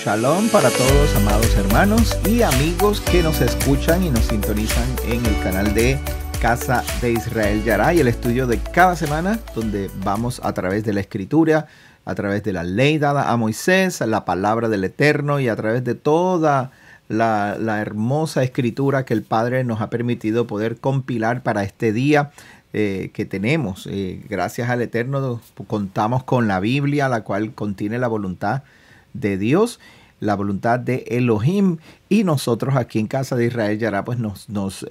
Shalom para todos, amados hermanos y amigos que nos escuchan y nos sintonizan en el canal de Casa de Israel Yará y el estudio de cada semana, donde vamos a través de la Escritura, a través de la ley dada a Moisés, la palabra del Eterno y a través de toda la hermosa Escritura que el Padre nos ha permitido poder compilar para este día que tenemos. Gracias al Eterno contamos con la Biblia, la cual contiene la voluntad de Dios, la voluntad de Elohim, y nosotros aquí en Casa de Israel Yará pues nos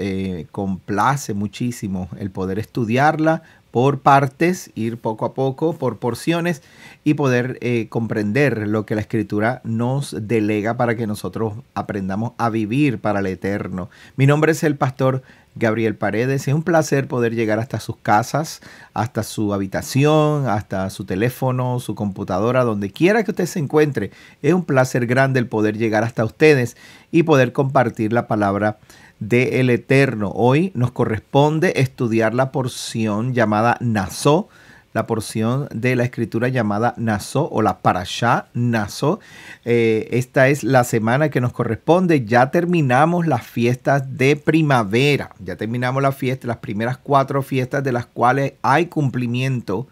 complace muchísimo el poder estudiarla por partes, ir poco a poco, por porciones, y poder comprender lo que la Escritura nos delega para que nosotros aprendamos a vivir para el Eterno. Mi nombre es el pastor Gabriel Paredes. Es un placer poder llegar hasta sus casas, hasta su habitación, hasta su teléfono, su computadora, donde quiera que usted se encuentre. Es un placer grande el poder llegar hasta ustedes y poder compartir la palabra del Eterno. Hoy nos corresponde estudiar la porción llamada Naso, la porción de la escritura llamada Naso o la Parashá Naso. Esta es la semana que nos corresponde. Ya terminamos las fiestas de primavera. Ya terminamos las primeras 4 fiestas de las cuales hay cumplimiento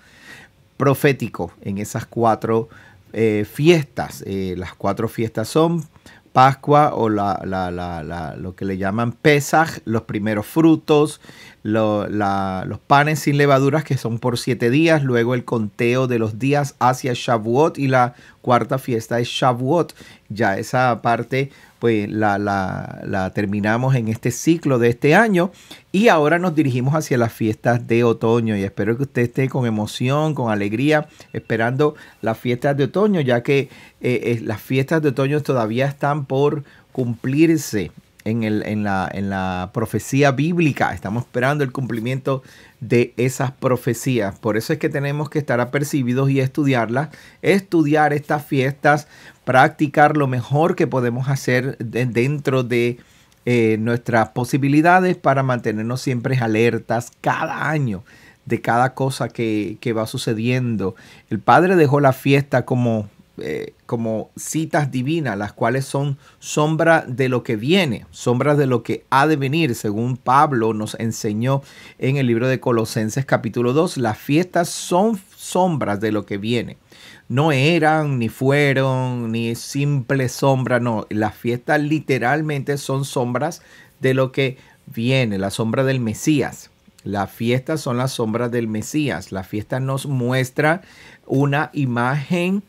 profético en esas 4 fiestas. Las 4 fiestas son Pascua o lo que le llaman Pesaj, los primeros frutos, los panes sin levaduras que son por 7 días, luego el conteo de los días hacia Shavuot y la 4ª fiesta es Shavuot. Ya esa parte pues la terminamos en este ciclo de este año y ahora nos dirigimos hacia las fiestas de otoño y espero que usted esté con emoción, con alegría, esperando las fiestas de otoño, ya que las fiestas de otoño todavía están por cumplirse en la profecía bíblica. Estamos esperando el cumplimiento de esas profecías. Por eso es que tenemos que estar apercibidos y estudiarlas, estudiar estas fiestas, practicar lo mejor que podemos hacer dentro de nuestras posibilidades para mantenernos siempre alertas cada año de cada cosa que va sucediendo. El Padre dejó la fiesta como citas divinas, las cuales son sombra de lo que viene, sombras de lo que ha de venir, según Pablo nos enseñó en el libro de Colosenses capítulo 2. Las fiestas son sombras de lo que viene. No eran, ni fueron, ni simple sombra, no. Las fiestas literalmente son sombras de lo que viene, la sombra del Mesías. Las fiestas son las sombras del Mesías. La fiesta nos muestra una imagen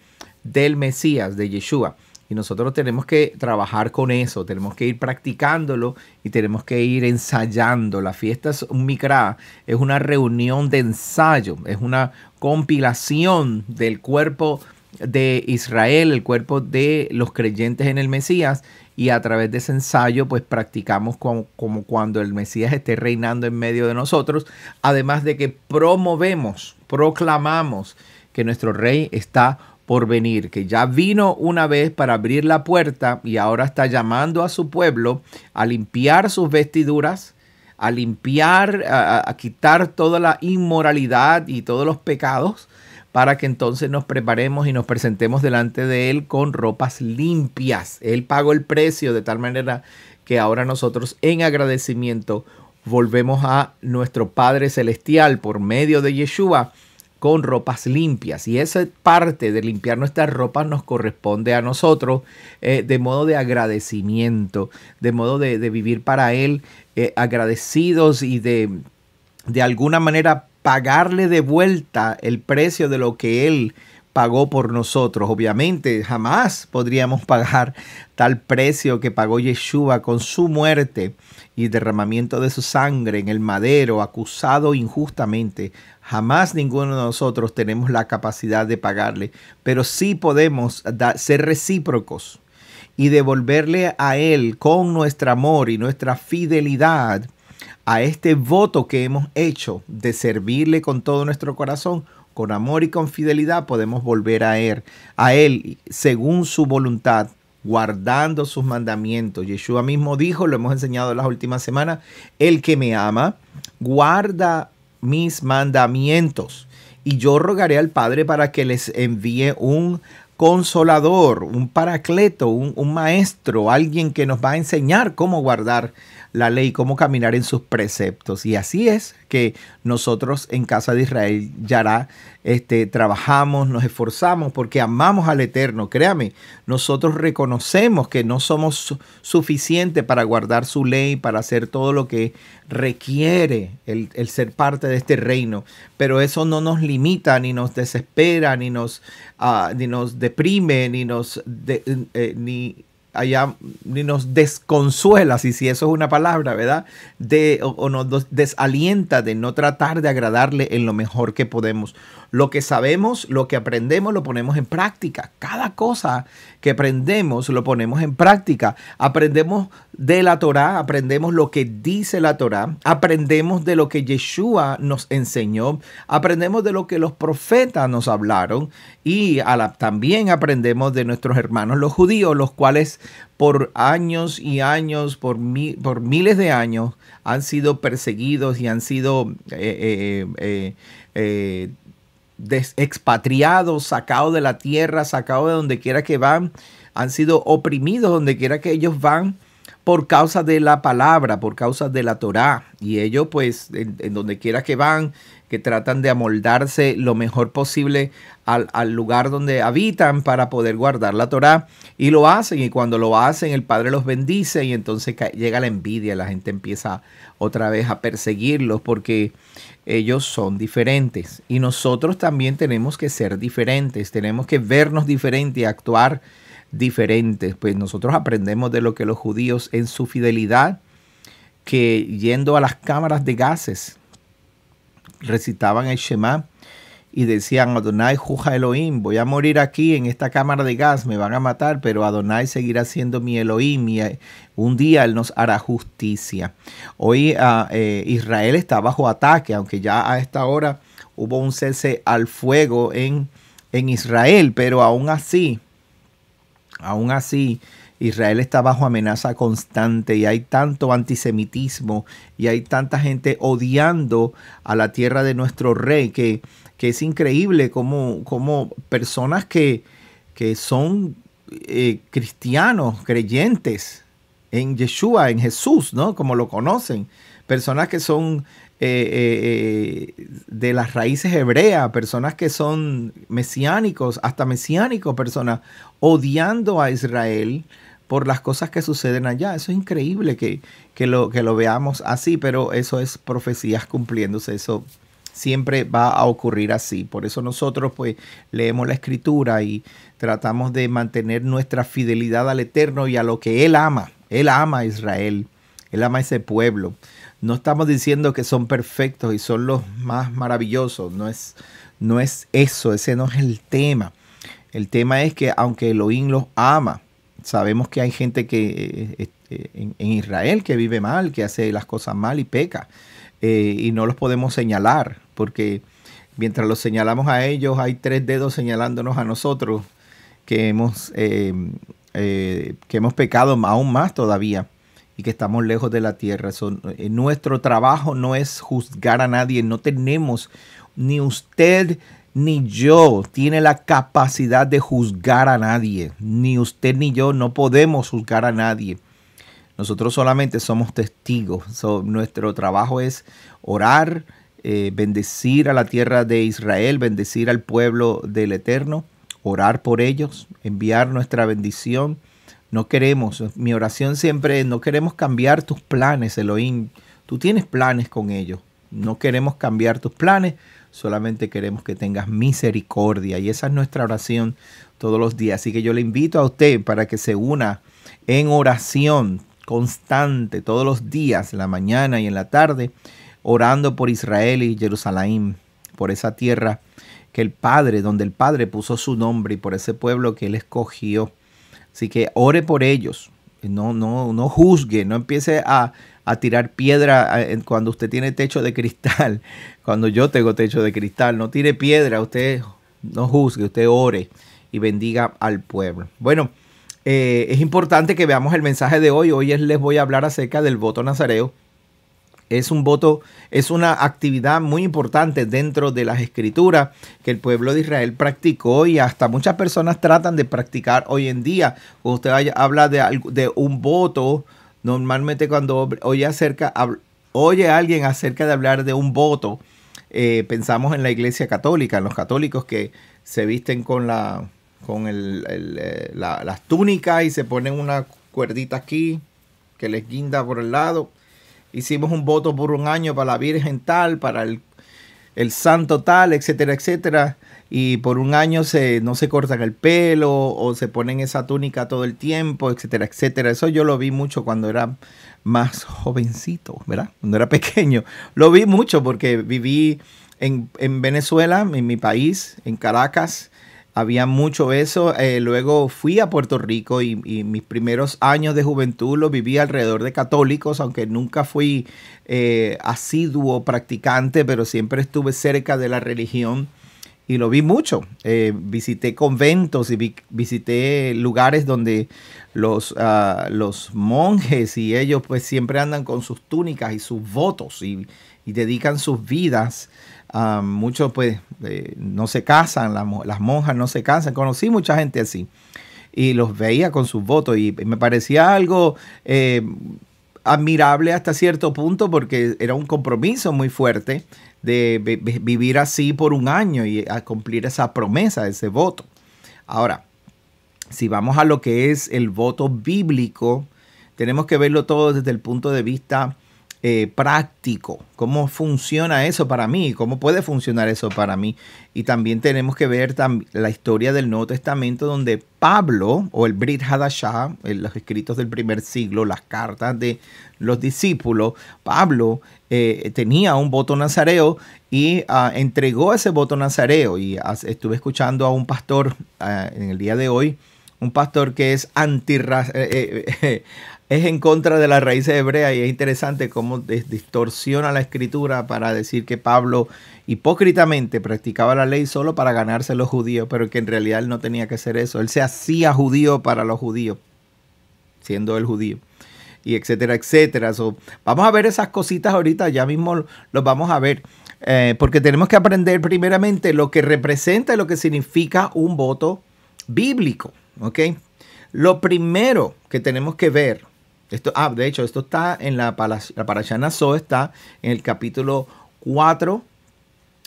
del Mesías, de Yeshua. Y nosotros tenemos que trabajar con eso, tenemos que ir practicándolo y tenemos que ir ensayando. La fiesta es un mikra, es una reunión de ensayo, es una compilación del cuerpo de Israel, el cuerpo de los creyentes en el Mesías, y a través de ese ensayo pues practicamos como cuando el Mesías esté reinando en medio de nosotros, además de que proclamamos que nuestro rey está por venir, que ya vino una vez para abrir la puerta y ahora está llamando a su pueblo a limpiar sus vestiduras, a limpiar, a quitar toda la inmoralidad y todos los pecados, para que entonces nos preparemos y nos presentemos delante de Él con ropas limpias. Él pagó el precio de tal manera que ahora nosotros en agradecimiento volvemos a nuestro Padre Celestial por medio de Yeshua con ropas limpias, y esa parte de limpiar nuestras ropas nos corresponde a nosotros de modo de agradecimiento, de modo de vivir para Él agradecidos y de alguna manera pagarle de vuelta el precio de lo que Él pagó por nosotros. Obviamente jamás podríamos pagar tal precio que pagó Yeshua con su muerte y derramamiento de su sangre en el madero, acusado injustamente. Jamás ninguno de nosotros tenemos la capacidad de pagarle, pero sí podemos ser recíprocos y devolverle a Él con nuestro amor y nuestra fidelidad a este voto que hemos hecho de servirle con todo nuestro corazón. Con amor y con fidelidad podemos volver a Él según su voluntad, guardando sus mandamientos. Yeshua mismo dijo, lo hemos enseñado en las últimas semanas, el que me ama, guarda mis mandamientos. Y yo rogaré al Padre para que les envíe un consolador, un paracleto, un maestro, alguien que nos va a enseñar cómo guardar la ley, cómo caminar en sus preceptos. Y así es que nosotros en Casa de Israel Yará trabajamos, nos esforzamos porque amamos al Eterno. Créame, nosotros reconocemos que no somos suficientes para guardar su ley, para hacer todo lo que requiere el ser parte de este reino. Pero eso no nos limita, ni nos desespera, ni nos deprime, ni nos desconsuela, si eso es una palabra, ¿verdad? O nos desalienta de no tratar de agradarle en lo mejor que podemos. Lo que sabemos, lo que aprendemos, lo ponemos en práctica. Cada cosa que aprendemos, lo ponemos en práctica. Aprendemos de la Torá, aprendemos lo que dice la Torá, aprendemos de lo que Yeshua nos enseñó, aprendemos de lo que los profetas nos hablaron y también aprendemos de nuestros hermanos los judíos, los cuales por años y años, por miles de años, han sido perseguidos y han sido expatriados, sacados de la tierra, sacados de donde quiera que van, han sido oprimidos donde quiera que ellos van por causa de la palabra, por causa de la Torá. Y ellos pues en donde quiera que van, que tratan de amoldarse lo mejor posible al lugar donde habitan para poder guardar la Torá. Y lo hacen, y cuando lo hacen el Padre los bendice y entonces llega la envidia, la gente empieza otra vez a perseguirlos porque ellos son diferentes. Y nosotros también tenemos que ser diferentes, tenemos que vernos diferentes y actuar diferentes. Pues nosotros aprendemos de lo que los judíos en su fidelidad, que yendo a las cámaras de gases, recitaban el Shema y decían: Adonai Juja Elohim, voy a morir aquí en esta cámara de gas, me van a matar, pero Adonai seguirá siendo mi Elohim y un día Él nos hará justicia. Hoy Israel está bajo ataque, aunque ya a esta hora hubo un cese al fuego en Israel, pero aún así Israel está bajo amenaza constante y hay tanto antisemitismo y hay tanta gente odiando a la tierra de nuestro rey que es increíble como personas que son cristianos, creyentes en Yeshua, en Jesús, ¿no? Como lo conocen, personas que son de las raíces hebreas, personas que son mesiánicos, hasta mesiánicos, personas odiando a Israel por las cosas que suceden allá. Eso es increíble que lo veamos así, pero eso es profecías cumpliéndose, eso siempre va a ocurrir así. Por eso nosotros pues leemos la Escritura y tratamos de mantener nuestra fidelidad al Eterno y a lo que Él ama. Él ama a Israel, Él ama a ese pueblo. No estamos diciendo que son perfectos y son los más maravillosos. No es eso, ese no es el tema. El tema es que aunque Elohim los ama, sabemos que hay gente que en Israel que vive mal, que hace las cosas mal y peca. Y no los podemos señalar, porque mientras los señalamos a ellos, hay 3 dedos señalándonos a nosotros que hemos pecado aún más todavía y que estamos lejos de la tierra. Nuestro trabajo no es juzgar a nadie. No tenemos, ni usted ni yo tiene la capacidad de juzgar a nadie. Ni usted ni yo no podemos juzgar a nadie. Nosotros solamente somos testigos. Nuestro trabajo es orar, bendecir a la tierra de Israel, bendecir al pueblo del Eterno, orar por ellos, enviar nuestra bendición. No queremos, mi oración siempre es: no queremos cambiar tus planes, Elohim. Tú tienes planes con ellos. No queremos cambiar tus planes, solamente queremos que tengas misericordia. Y esa es nuestra oración todos los días. Así que yo le invito a usted para que se una en oración constante todos los días, en la mañana y en la tarde, orando por Israel y Jerusalén, por esa tierra que donde el Padre puso su nombre, y por ese pueblo que Él escogió. Así que ore por ellos, no juzgue, no empiece a tirar piedra cuando usted tiene techo de cristal, cuando yo tengo techo de cristal. No tire piedra, usted no juzgue, usted ore y bendiga al pueblo. Bueno, es importante que veamos el mensaje de hoy. Hoy les voy a hablar acerca del voto nazareo. Es un voto, es una actividad muy importante dentro de las escrituras que el pueblo de Israel practicó y hasta muchas personas tratan de practicar hoy en día. Cuando usted habla de un voto, normalmente cuando oye a alguien acerca de hablar de un voto, pensamos en la Iglesia Católica, en los católicos que se visten con las túnicas y se ponen una cuerdita aquí que les guinda por el lado. Hicimos un voto por un año para la Virgen tal, para el santo tal, etcétera, etcétera. Y por un año no se cortan el pelo o se ponen esa túnica todo el tiempo, etcétera, etcétera. Eso yo lo vi mucho cuando era más jovencito, ¿verdad? Cuando era pequeño. Lo vi mucho porque viví en Venezuela, en mi país, en Caracas. Había mucho eso. Luego fui a Puerto Rico y mis primeros años de juventud los viví alrededor de católicos, aunque nunca fui asiduo practicante, pero siempre estuve cerca de la religión y lo vi mucho. Visité conventos y visité lugares donde los monjes y ellos pues siempre andan con sus túnicas y sus votos y dedican sus vidas. Muchos pues no se casan, las monjas no se casan. Conocí mucha gente así y los veía con sus votos y me parecía algo admirable hasta cierto punto porque era un compromiso muy fuerte de vivir así por un año y a cumplir esa promesa, ese voto. Ahora, si vamos a lo que es el voto bíblico, tenemos que verlo todo desde el punto de vista práctico, cómo funciona eso para mí, cómo puede funcionar eso para mí. Y también tenemos que ver la historia del Nuevo Testamento donde Pablo o el Brit Hadashah, los escritos del primer siglo, las cartas de los discípulos, Pablo tenía un voto nazareo y entregó ese voto nazareo. Y estuve escuchando a un pastor en el día de hoy, un pastor que es es en contra de las raíces hebreas y es interesante cómo distorsiona la escritura para decir que Pablo hipócritamente practicaba la ley solo para ganarse a los judíos, pero que en realidad él no tenía que hacer eso. Él se hacía judío para los judíos, siendo él judío, y etcétera, etcétera. Vamos a ver esas cositas ahorita, ya mismo los vamos a ver, porque tenemos que aprender primeramente lo que representa y lo que significa un voto bíblico, ¿ok? Lo primero que tenemos que ver, de hecho, esto está en la Parashá Naso, está en el capítulo 4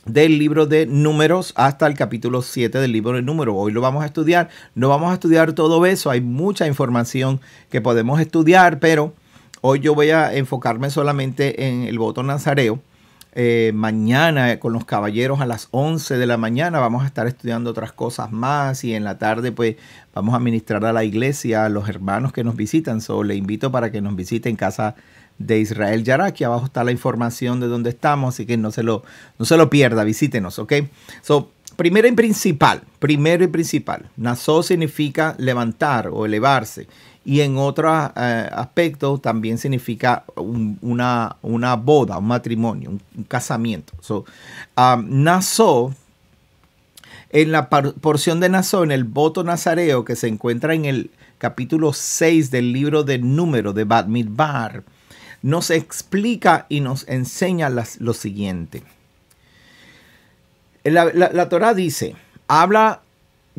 del libro de Números hasta el capítulo 7 del libro de Números. Hoy lo vamos a estudiar. No vamos a estudiar todo eso. Hay mucha información que podemos estudiar, pero hoy yo voy a enfocarme solamente en el voto nazareo. Mañana con los caballeros a las 11 de la mañana vamos a estar estudiando otras cosas más y en la tarde pues vamos a ministrar a la iglesia, a los hermanos que nos visitan. Le invito para que nos visiten en Casa de Israel Yará. Aquí abajo está la información de dónde estamos, así que no se lo pierda, visítenos, ¿ok? Primero y principal, Naso significa levantar o elevarse. Y en otro aspecto también significa una boda, un matrimonio, un casamiento. Naso, en la porción de Naso, en el voto nazareo que se encuentra en el capítulo 6 del libro de Números de Bat Midbar, nos explica y nos enseña lo siguiente. La Torá dice,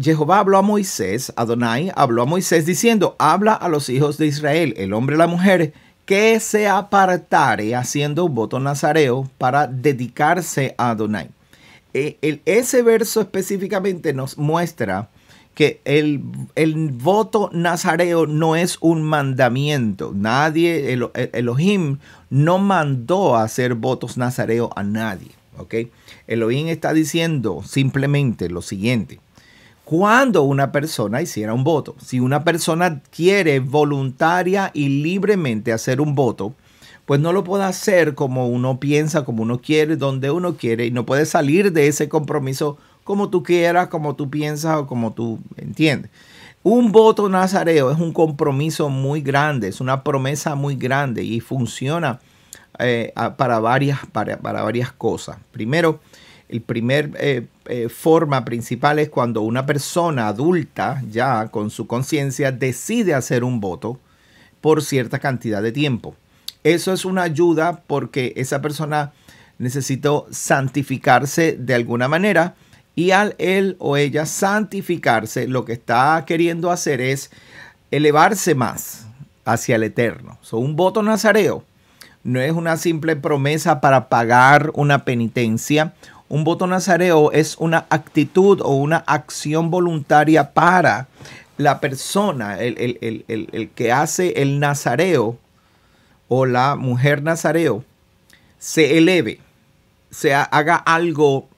Jehová habló a Moisés, Adonai habló a Moisés diciendo, habla a los hijos de Israel, el hombre y la mujer, que se apartare haciendo un voto nazareo para dedicarse a Adonai. Ese verso específicamente nos muestra que el voto nazareo no es un mandamiento. Nadie, Elohim no mandó a hacer votos nazareo a nadie. ¿Okay? Elohim está diciendo simplemente lo siguiente. Cuando una persona hiciera un voto, si una persona quiere voluntaria y libremente hacer un voto, pues no lo puede hacer como uno piensa, como uno quiere, donde uno quiere, y no puede salir de ese compromiso como tú quieras, como tú piensas o como tú entiendes. Un voto nazareo es un compromiso muy grande, es una promesa muy grande y funciona para varias cosas. Primero, el primer forma principal es cuando una persona adulta, ya con su conciencia, decide hacer un voto por cierta cantidad de tiempo. Eso es una ayuda porque esa persona necesita santificarse de alguna manera, y al él o ella santificarse, lo que está queriendo hacer es elevarse más hacia el eterno. Un voto nazareo no es una simple promesa para pagar una penitencia. Un voto nazareo es una actitud o una acción voluntaria para la persona, el que hace el nazareo o la mujer nazareo, se eleve, haga algo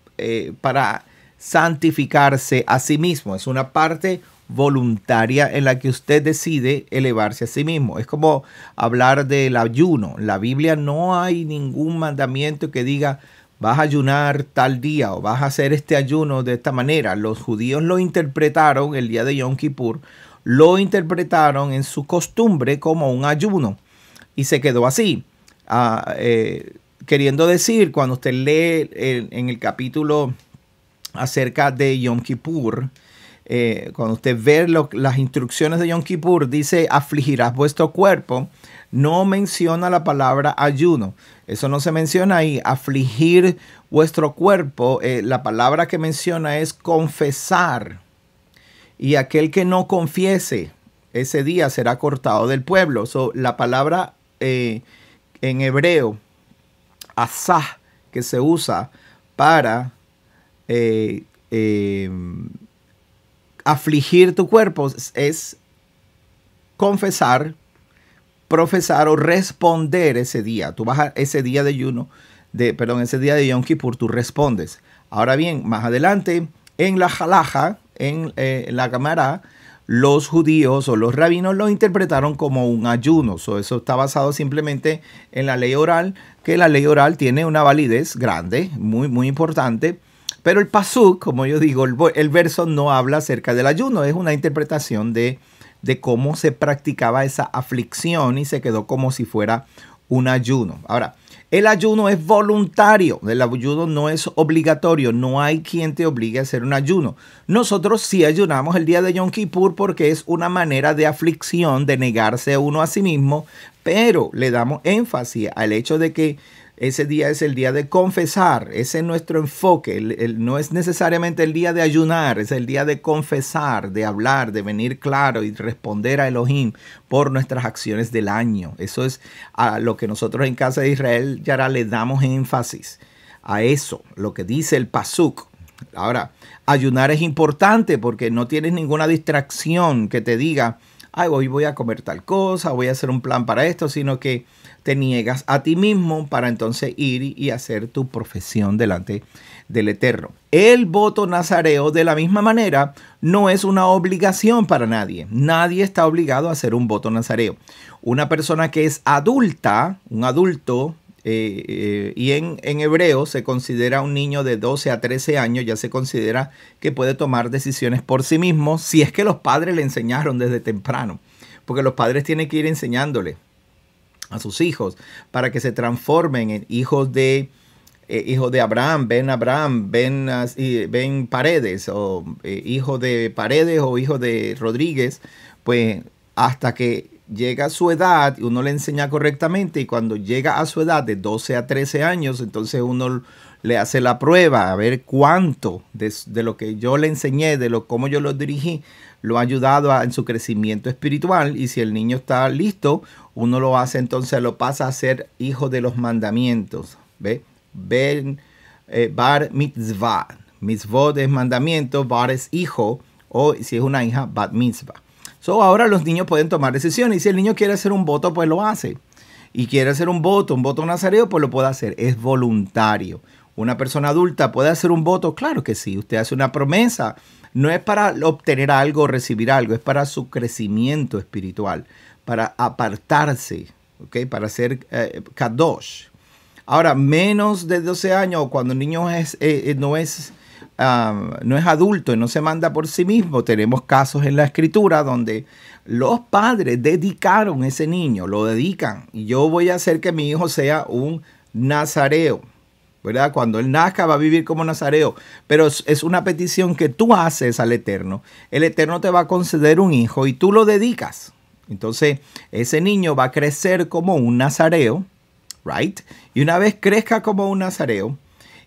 para santificarse a sí mismo. Es una parte voluntaria en la que usted decide elevarse a sí mismo. Es como hablar del ayuno. En la Biblia no hay ningún mandamiento que diga vas a ayunar tal día o vas a hacer este ayuno de esta manera. Los judíos lo interpretaron el día de Yom Kippur, lo interpretaron en su costumbre como un ayuno y se quedó así. Queriendo decir, cuando usted lee en el capítulo acerca de Yom Kippur, cuando usted ve las instrucciones de Yom Kippur, dice afligirás vuestro cuerpo, no menciona la palabra ayuno. Eso no se menciona ahí. Afligir vuestro cuerpo, la palabra que menciona es confesar. Y aquel que no confiese ese día será cortado del pueblo. La palabra en hebreo, asah, que se usa para afligir tu cuerpo, es confesar, profesar o responder ese día. Tú vas ese día de ayuno, ese día de Yom Kippur, tú respondes. Ahora bien, más adelante, en la halaja, en la Gemara, los judíos o los rabinos lo interpretaron como un ayuno. Eso está basado simplemente en la ley oral, que la ley oral tiene una validez grande, muy, muy importante. Pero el pasuk, como yo digo, el verso no habla acerca del ayuno. Es una interpretación de cómo se practicaba esa aflicción y se quedó como si fuera un ayuno. Ahora, el ayuno es voluntario, el ayuno no es obligatorio, no hay quien te obligue a hacer un ayuno. Nosotros sí ayunamos el día de Yom Kippur porque es una manera de aflicción, de negarse a uno a sí mismo, pero le damos énfasis al hecho de que ese día es el día de confesar. Ese es nuestro enfoque. No es necesariamente el día de ayunar, es el día de confesar, de hablar, de venir claro y responder a Elohim por nuestras acciones del año. Eso es a lo que nosotros en Casa de Israel Yará le damos énfasis. A eso, lo que dice el pasuk. Ahora, ayunar es importante porque no tienes ninguna distracción que te diga, ay, hoy voy a comer tal cosa, voy a hacer un plan para esto, sino que te niegas a ti mismo para entonces ir y hacer tu profesión delante del Eterno. El voto nazareo, de la misma manera, no es una obligación para nadie. Nadie está obligado a hacer un voto nazareo. Una persona que es adulta, un adulto, y en hebreo se considera un niño de 12 a 13 años, ya se considera que puede tomar decisiones por sí mismo, si es que los padres le enseñaron desde temprano. Porque los padres tienen que ir enseñándole a sus hijos para que se transformen en hijos de Abraham, ven Paredes, o hijo de Paredes o hijo de Rodríguez, pues hasta que llega a su edad, uno le enseña correctamente, y cuando llega a su edad de 12 a 13 años, entonces uno le hace la prueba a ver cuánto de lo que yo le enseñé, cómo yo lo dirigí, lo ha ayudado en su crecimiento espiritual. Y si el niño está listo, uno lo hace, entonces lo pasa a ser hijo de los mandamientos. ¿Ve? Bar mitzvah. Mitzvot es mandamiento, bar es hijo, o si es una hija, bat mitzvah. Ahora los niños pueden tomar decisiones, y si el niño quiere hacer un voto, pues lo hace. Y quiere hacer un voto nazareo, pues lo puede hacer. Es voluntario. ¿Una persona adulta puede hacer un voto? Claro que sí. Usted hace una promesa. No es para obtener algo o recibir algo, es para su crecimiento espiritual, para apartarse, ¿okay? Para ser kadosh. Ahora, menos de 12 años, cuando el niño no es adulto y no se manda por sí mismo, tenemos casos en la escritura donde los padres dedicaron a ese niño, lo dedican. Y yo voy a hacer que mi hijo sea un nazareo, ¿verdad? Cuando él nazca va a vivir como nazareo, pero es una petición que tú haces al Eterno. El Eterno te va a conceder un hijo y tú lo dedicas. Entonces, ese niño va a crecer como un nazareo, right? Y una vez crezca como un nazareo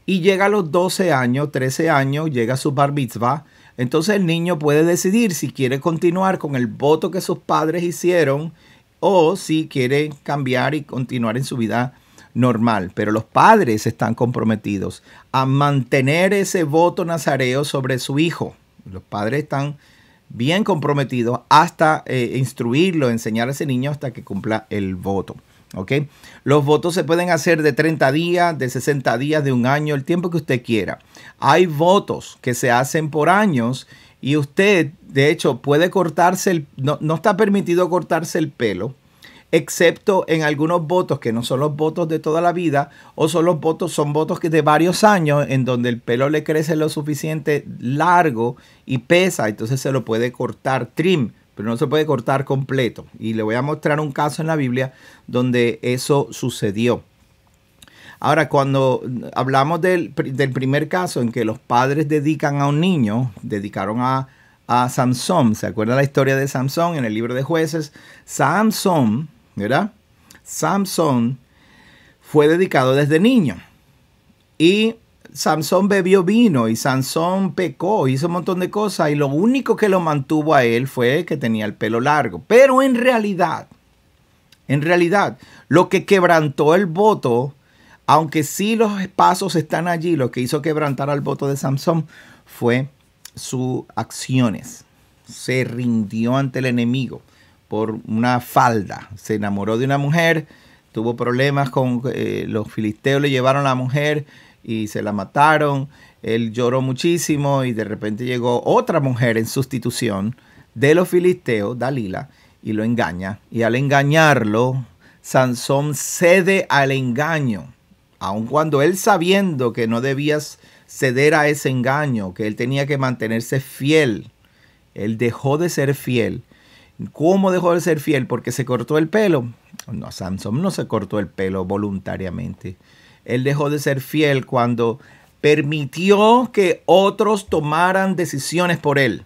y llega a los 12 años, 13 años, llega a su bar mitzvah, entonces el niño puede decidir si quiere continuar con el voto que sus padres hicieron o si quiere cambiar y continuar en su vida normal. Pero los padres están comprometidos a mantener ese voto nazareo sobre su hijo. Los padres están bien comprometidos hasta instruirlo, enseñar a ese niño hasta que cumpla el voto. ¿Okay? Los votos se pueden hacer de 30 días, de 60 días, de un año, el tiempo que usted quiera. Hay votos que se hacen por años y usted, de hecho, puede cortarse, no está permitido cortarse el pelo, excepto en algunos votos que no son los votos de toda la vida o son votos que de varios años en donde el pelo le crece lo suficiente largo y pesa, entonces se lo puede cortar trim, pero no se puede cortar completo. Y le voy a mostrar un caso en la Biblia donde eso sucedió. Ahora, cuando hablamos del primer caso en que los padres dedican a un niño, dedicaron a Samson. ¿Se acuerdan la historia de Samson en el libro de Jueces? Samson, ¿verdad? Samson fue dedicado desde niño. Y Samson bebió vino y Samson pecó, hizo un montón de cosas y lo único que lo mantuvo a él fue que tenía el pelo largo. Pero en realidad, lo que quebrantó el voto, aunque sí los pasos están allí, lo que hizo quebrantar al voto de Samson fue sus acciones. Se rindió ante el enemigo por una falda. Se enamoró de una mujer, tuvo problemas con los filisteos, le llevaron a la mujer y se la mataron. Él lloró muchísimo y de repente llegó otra mujer en sustitución de los filisteos, Dalila, y lo engaña. Y al engañarlo, Sansón cede al engaño, aun cuando él, sabiendo que no debías ceder a ese engaño, que él tenía que mantenerse fiel. Él dejó de ser fiel. ¿Cómo dejó de ser fiel? Porque se cortó el pelo. No, Sansón no se cortó el pelo voluntariamente. Él dejó de ser fiel cuando permitió que otros tomaran decisiones por él.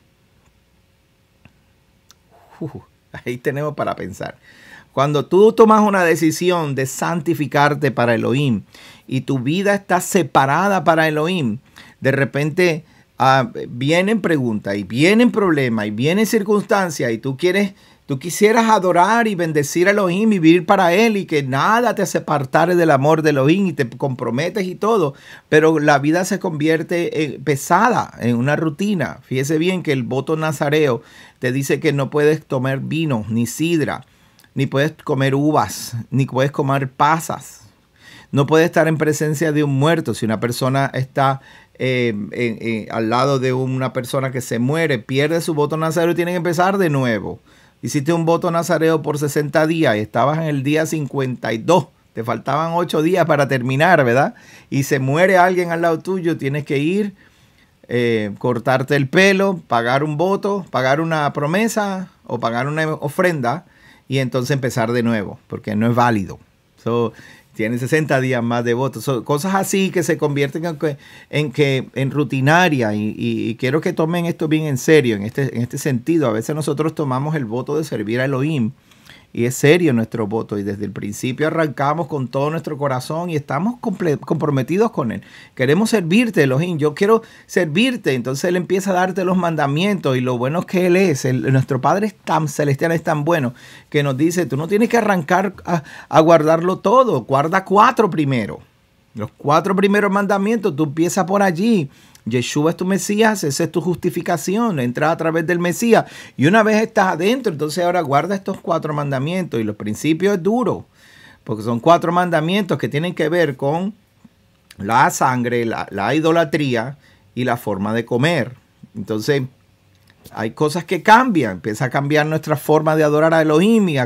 Ahí tenemos para pensar. Cuando tú tomas una decisión de santificarte para Elohim y tu vida está separada para Elohim, de repente vienen preguntas y vienen problemas y vienen circunstancias y tú quisieras adorar y bendecir a Elohim y vivir para Él y que nada te apartare del amor de Elohim y te comprometes y todo, pero la vida se convierte pesada, en una rutina. Fíjese bien que el voto nazareo te dice que no puedes tomar vino ni sidra, ni puedes comer uvas, ni puedes comer pasas. No puedes estar en presencia de un muerto. Si una persona está al lado de una persona que se muere, pierde su voto nazareo y tiene que empezar de nuevo. Hiciste un voto nazareo por 60 días y estabas en el día 52. Te faltaban 8 días para terminar, ¿verdad? Y se muere alguien al lado tuyo, tienes que ir, cortarte el pelo, pagar un voto, pagar una promesa o pagar una ofrenda y entonces empezar de nuevo, porque no es válido. Tiene 60 días más de voto. Cosas así que se convierten en rutinaria y quiero que tomen esto bien en serio, en este sentido. A veces nosotros tomamos el voto de servir a Elohim y es serio nuestro voto y desde el principio arrancamos con todo nuestro corazón y estamos comprometidos con Él. Queremos servirte, Elohim. Yo quiero servirte. Entonces Él empieza a darte los mandamientos y lo bueno es que Él es. Nuestro Padre es tan celestial, es tan bueno que nos dice, tú no tienes que arrancar a guardarlo todo. Guarda 4 primero. Los 4 primeros mandamientos, tú empiezas por allí. Yeshua es tu Mesías, esa es tu justificación, entras a través del Mesías y una vez estás adentro, entonces ahora guarda estos 4 mandamientos y los principios es duro, porque son 4 mandamientos que tienen que ver con la sangre, la idolatría y la forma de comer. Entonces hay cosas que cambian, empieza a cambiar nuestra forma de adorar a Elohim y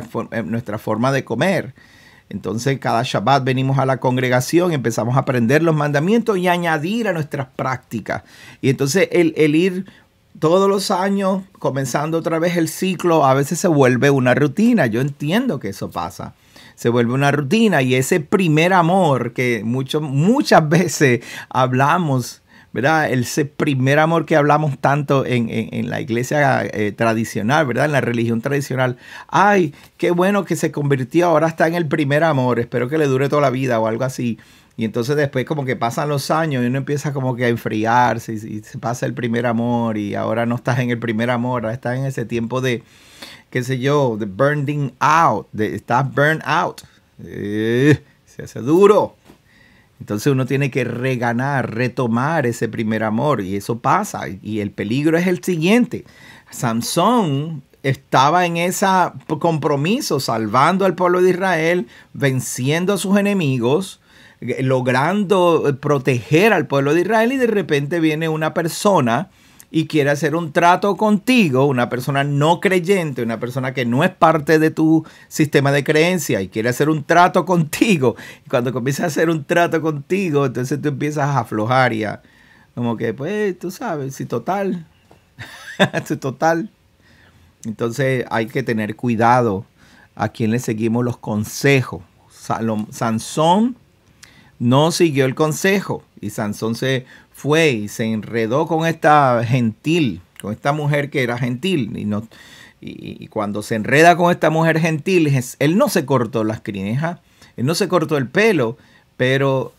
nuestra forma de comer. Entonces cada Shabbat venimos a la congregación, empezamos a aprender los mandamientos y añadir a nuestras prácticas. Y entonces el ir todos los años comenzando otra vez el ciclo a veces se vuelve una rutina. Yo entiendo que eso pasa. Se vuelve una rutina y ese primer amor que muchas veces hablamos, ¿verdad? Ese primer amor que hablamos tanto en la iglesia tradicional, ¿verdad? En la religión tradicional. Ay, qué bueno que se convirtió, ahora está en el primer amor, espero que le dure toda la vida o algo así. Y entonces después como que pasan los años y uno empieza como que a enfriarse y se pasa el primer amor y ahora no estás en el primer amor, ahora estás en ese tiempo de, qué sé yo, de burning out, estás burn out. Se hace duro. Entonces uno tiene que reganar, retomar ese primer amor y eso pasa. Y el peligro es el siguiente. Sansón estaba en ese compromiso, salvando al pueblo de Israel, venciendo a sus enemigos, logrando proteger al pueblo de Israel, y de repente viene una persona y quiere hacer un trato contigo, una persona no creyente, una persona que no es parte de tu sistema de creencia y quiere hacer un trato contigo. Y cuando comienza a hacer un trato contigo, entonces tú empiezas a aflojar y a, como que, pues, tú sabes, si total, si total. Entonces hay que tener cuidado a quien le seguimos los consejos. Sansón no siguió el consejo y Sansón se fue y se enredó con esta gentil, con esta mujer que era gentil. Y cuando se enreda con esta mujer gentil, él no se cortó las crines, él no se cortó el pelo, pero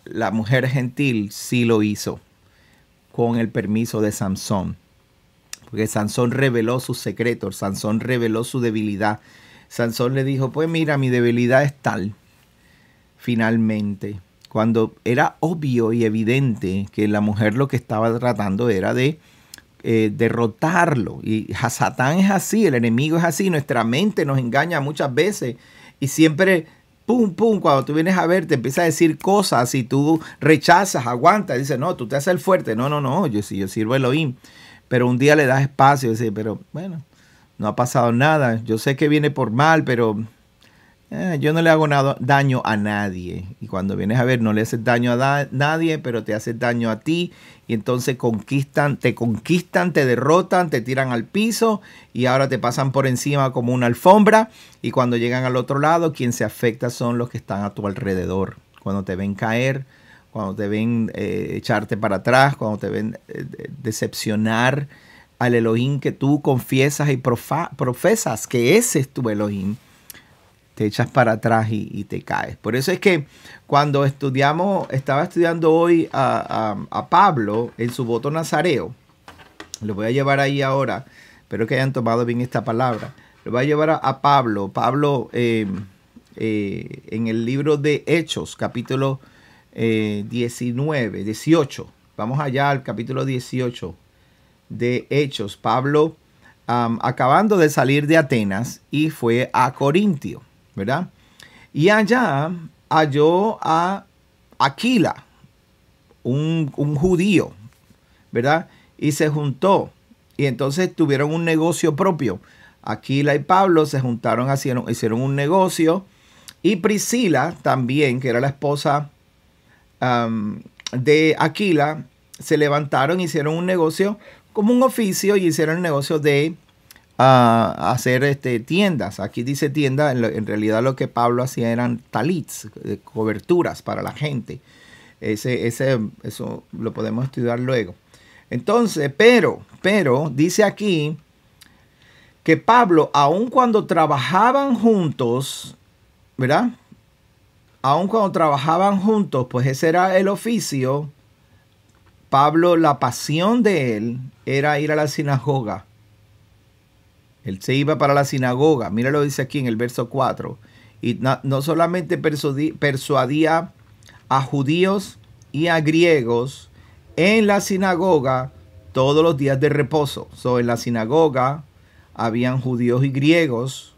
la mujer gentil sí lo hizo con el permiso de Sansón. Porque Sansón reveló sus secretos, Sansón reveló su debilidad. Sansón le dijo, pues mira, mi debilidad es tal. Finalmente, cuando era obvio y evidente que la mujer lo que estaba tratando era de derrotarlo. Y Satán es así, el enemigo es así, nuestra mente nos engaña muchas veces y siempre, pum, pum, cuando tú vienes a ver, te empieza a decir cosas y tú rechazas, aguantas, dices, no, tú te haces el fuerte, no, yo sirvo a Elohim. Pero un día le das espacio y dices, pero bueno, no ha pasado nada, yo sé que viene por mal, pero yo no le hago daño a nadie. Y cuando vienes a ver, no le haces daño a nadie, pero te haces daño a ti. Y entonces te derrotan, te tiran al piso y ahora te pasan por encima como una alfombra. Y cuando llegan al otro lado, quien se afecta son los que están a tu alrededor. Cuando te ven caer, cuando te ven echarte para atrás, cuando te ven decepcionar al Elohim que tú confiesas y profesas que ese es tu Elohim, te echas para atrás y te caes. Por eso es que cuando estaba estudiando hoy a Pablo en su voto nazareo, lo voy a llevar ahí ahora, espero que hayan tomado bien esta palabra, lo voy a llevar a Pablo. Pablo en el libro de Hechos, capítulo 18, vamos allá al capítulo 18 de Hechos. Pablo acabando de salir de Atenas y fue a Corintio, ¿verdad? Y allá halló a Aquila, un judío, ¿verdad? Y se juntó. Y entonces tuvieron un negocio propio. Aquila y Pablo se juntaron, hicieron un negocio. Y Priscila también, que era la esposa de Aquila, se levantaron, hicieron un negocio como un oficio y hicieron el negocio de hacer tiendas. Aquí dice tienda, en realidad lo que Pablo hacía eran talits, coberturas para la gente. Eso lo podemos estudiar luego. Entonces, pero dice aquí que Pablo, aun cuando trabajaban juntos, ¿verdad? Aun cuando trabajaban juntos, pues ese era el oficio. Pablo, la pasión de él era ir a la sinagoga. Él se iba para la sinagoga. Mira lo dice aquí en el verso 4. Y no solamente persuadía a judíos y a griegos en la sinagoga todos los días de reposo. En la sinagoga habían judíos y griegos.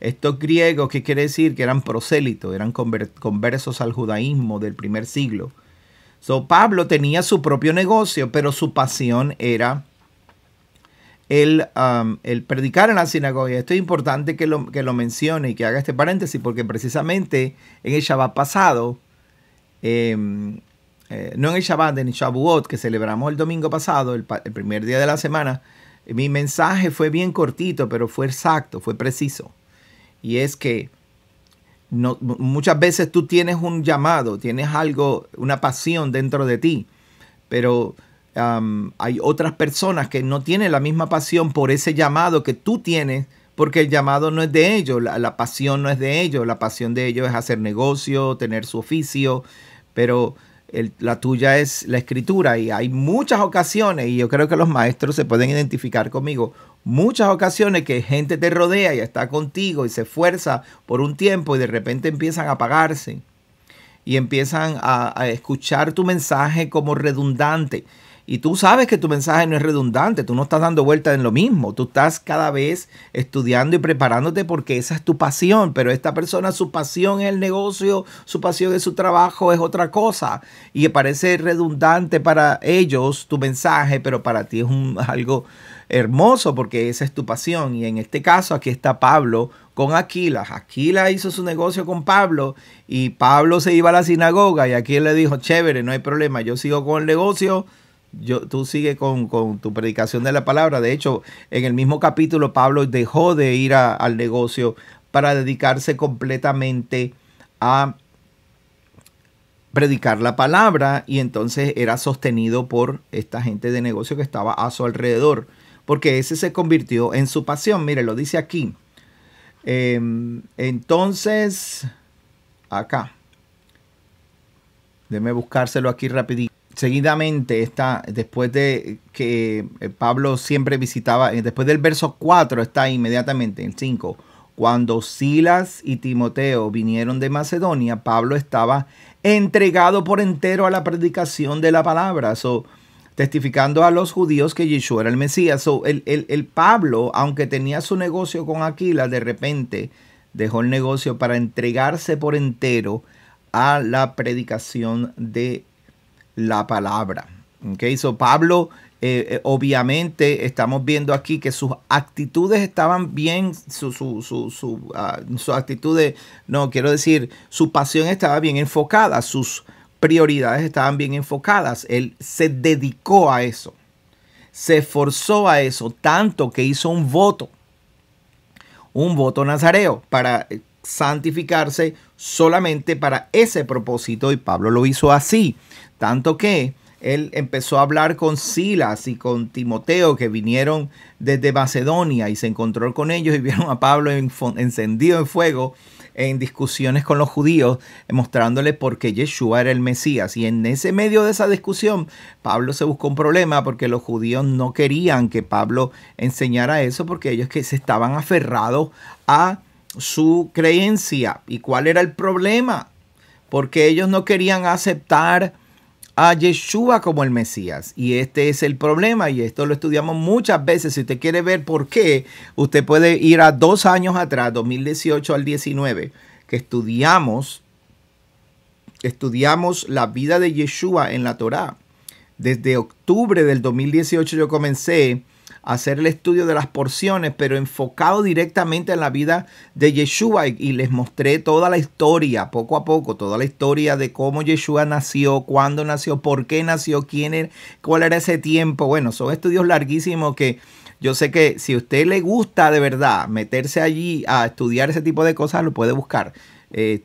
Estos griegos, ¿qué quiere decir? Que eran prosélitos, eran conversos al judaísmo del primer siglo. Pablo tenía su propio negocio, pero su pasión era el predicar en la sinagoga. Esto es importante que lo mencione y que haga este paréntesis, porque precisamente en el Shabbat pasado, no en el Shabbat, en el Shavuot, que celebramos el domingo pasado, el primer día de la semana, mi mensaje fue bien cortito, pero fue exacto, fue preciso. Y es que muchas veces tú tienes un llamado, tienes algo, una pasión dentro de ti, pero hay otras personas que no tienen la misma pasión por ese llamado que tú tienes, porque el llamado no es de ellos, la pasión no es de ellos, la pasión de ellos es hacer negocio, tener su oficio, pero la tuya es la escritura. Y hay muchas ocasiones, y yo creo que los maestros se pueden identificar conmigo, muchas ocasiones que gente te rodea y está contigo y se esfuerza por un tiempo y de repente empiezan a apagarse y empiezan a escuchar tu mensaje como redundante. Y tú sabes que tu mensaje no es redundante, tú no estás dando vueltas en lo mismo, tú estás cada vez estudiando y preparándote porque esa es tu pasión, pero esta persona, su pasión es el negocio, su pasión es su trabajo, es otra cosa. Y parece redundante para ellos tu mensaje, pero para ti es algo hermoso porque esa es tu pasión. Y en este caso aquí está Pablo con Aquila. Aquila hizo su negocio con Pablo y Pablo se iba a la sinagoga y Aquila le dijo, chévere, no hay problema, yo sigo con el negocio. Tú sigues con tu predicación de la palabra. De hecho, en el mismo capítulo, Pablo dejó de ir al negocio para dedicarse completamente a predicar la palabra, y entonces era sostenido por esta gente de negocio que estaba a su alrededor, porque ese se convirtió en su pasión. Mire, lo dice aquí. Entonces, acá. Déjeme buscárselo aquí rapidito. Seguidamente después de que Pablo siempre visitaba, después del verso 4 está inmediatamente el 5. Cuando Silas y Timoteo vinieron de Macedonia, Pablo estaba entregado por entero a la predicación de la palabra, testificando a los judíos que Yeshua era el Mesías. El Pablo, aunque tenía su negocio con Aquila, de repente dejó el negocio para entregarse por entero a la predicación de la palabra. Okay, Pablo, obviamente estamos viendo aquí que sus actitudes estaban bien, su actitud su pasión estaba bien enfocada, sus prioridades estaban bien enfocadas. Él se dedicó a eso, se esforzó a eso, tanto que hizo un voto nazareo para santificarse solamente para ese propósito, y Pablo lo hizo así. Tanto que él empezó a hablar con Silas y con Timoteo, que vinieron desde Macedonia, y se encontró con ellos y vieron a Pablo encendido en fuego en discusiones con los judíos, mostrándole por qué Yeshua era el Mesías. Y en ese medio de esa discusión, Pablo se buscó un problema porque los judíos no querían que Pablo enseñara eso, porque ellos que se estaban aferrados a su creencia. ¿Y cuál era el problema? Porque ellos no querían aceptar a Yeshua como el Mesías. Y este es el problema, y esto lo estudiamos muchas veces. Si usted quiere ver por qué, usted puede ir a 2 años atrás, 2018 al 19, que estudiamos la vida de Yeshua en la Torá. Desde octubre del 2018 yo comencé hacer el estudio de las porciones, pero enfocado directamente en la vida de Yeshua, y les mostré toda la historia, poco a poco, toda la historia de cómo Yeshua nació, cuándo nació, por qué nació, cuál era ese tiempo. Bueno, son estudios larguísimos que yo sé que si a usted le gusta de verdad meterse allí a estudiar ese tipo de cosas, lo puede buscar.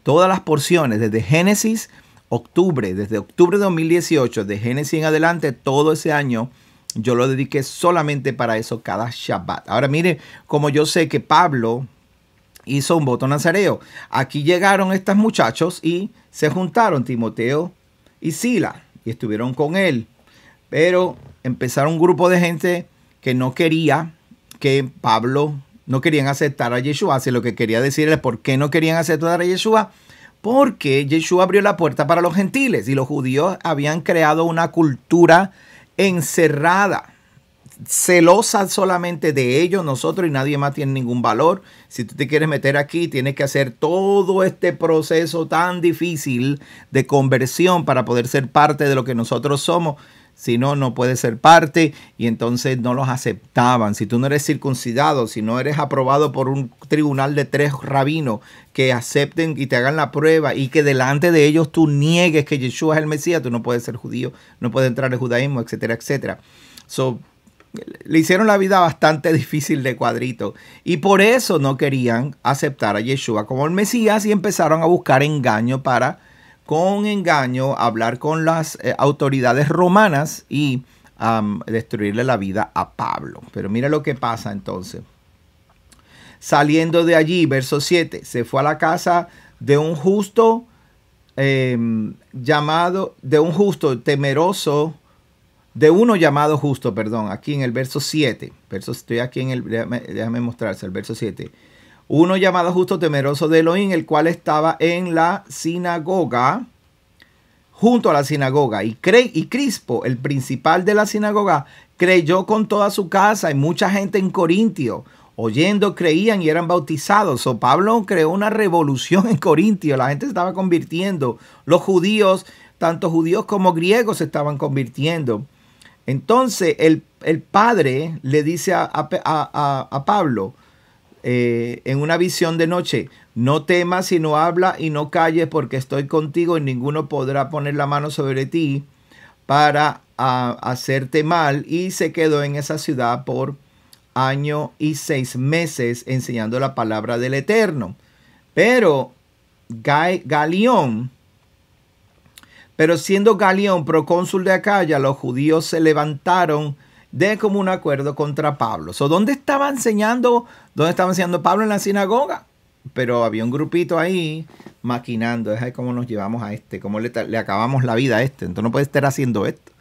Todas las porciones, desde Génesis, desde octubre de 2018, de Génesis en adelante, todo ese año, yo lo dediqué solamente para eso cada Shabbat. Ahora mire, como yo sé que Pablo hizo un voto nazareo, aquí llegaron estos muchachos y se juntaron Timoteo y Silas y estuvieron con él. Pero empezaron un grupo de gente que no quería que Pablo, no querían aceptar a Yeshua. Así lo que quería decirles por qué no querían aceptar a Yeshua. Porque Yeshua abrió la puerta para los gentiles y los judíos habían creado una cultura encerrada, celosa solamente de ellos, nosotros, y nadie más tiene ningún valor. Si tú te quieres meter aquí, tienes que hacer todo este proceso tan difícil de conversión para poder ser parte de lo que nosotros somos. Si no, no puedes ser parte, y entonces no los aceptaban. Si tú no eres circuncidado, si no eres aprobado por un tribunal de 3 rabinos que acepten y te hagan la prueba, y que delante de ellos tú niegues que Yeshua es el Mesías, tú no puedes ser judío, no puedes entrar al judaísmo, etcétera, etcétera. Le hicieron la vida bastante difícil de cuadrito, y por eso no querían aceptar a Yeshua como el Mesías, y empezaron a buscar engaño para con engaño hablar con las autoridades romanas y destruirle la vida a Pablo. Pero mira lo que pasa entonces. Saliendo de allí, verso 7, se fue a la casa de un justo temeroso, de uno llamado justo, perdón, aquí en el verso 7. Estoy aquí en el, déjame mostrarse, el verso 7. Uno llamado justo, temeroso de Elohim, el cual estaba en la sinagoga, junto a la sinagoga. Y Crispo, el principal de la sinagoga, creyó con toda su casa, y mucha gente en Corintio, oyendo, creían y eran bautizados. So, Pablo creó una revolución en Corintio. La gente se estaba convirtiendo. Los judíos, tanto judíos como griegos, se estaban convirtiendo. Entonces, el padre le dice a Pablo, en una visión de noche: no temas, sino habla y no calles, porque estoy contigo y ninguno podrá poner la mano sobre ti para hacerte mal. Y se quedó en esa ciudad por 1 año y 6 meses enseñando la palabra del Eterno. Pero siendo Galión procónsul de Acaya, los judíos se levantaron de común acuerdo contra Pablo. ¿Dónde estaba enseñando Pablo? En la sinagoga. Pero había un grupito ahí maquinando. Es cómo nos llevamos a cómo le acabamos la vida a Entonces no puede estar haciendo esto.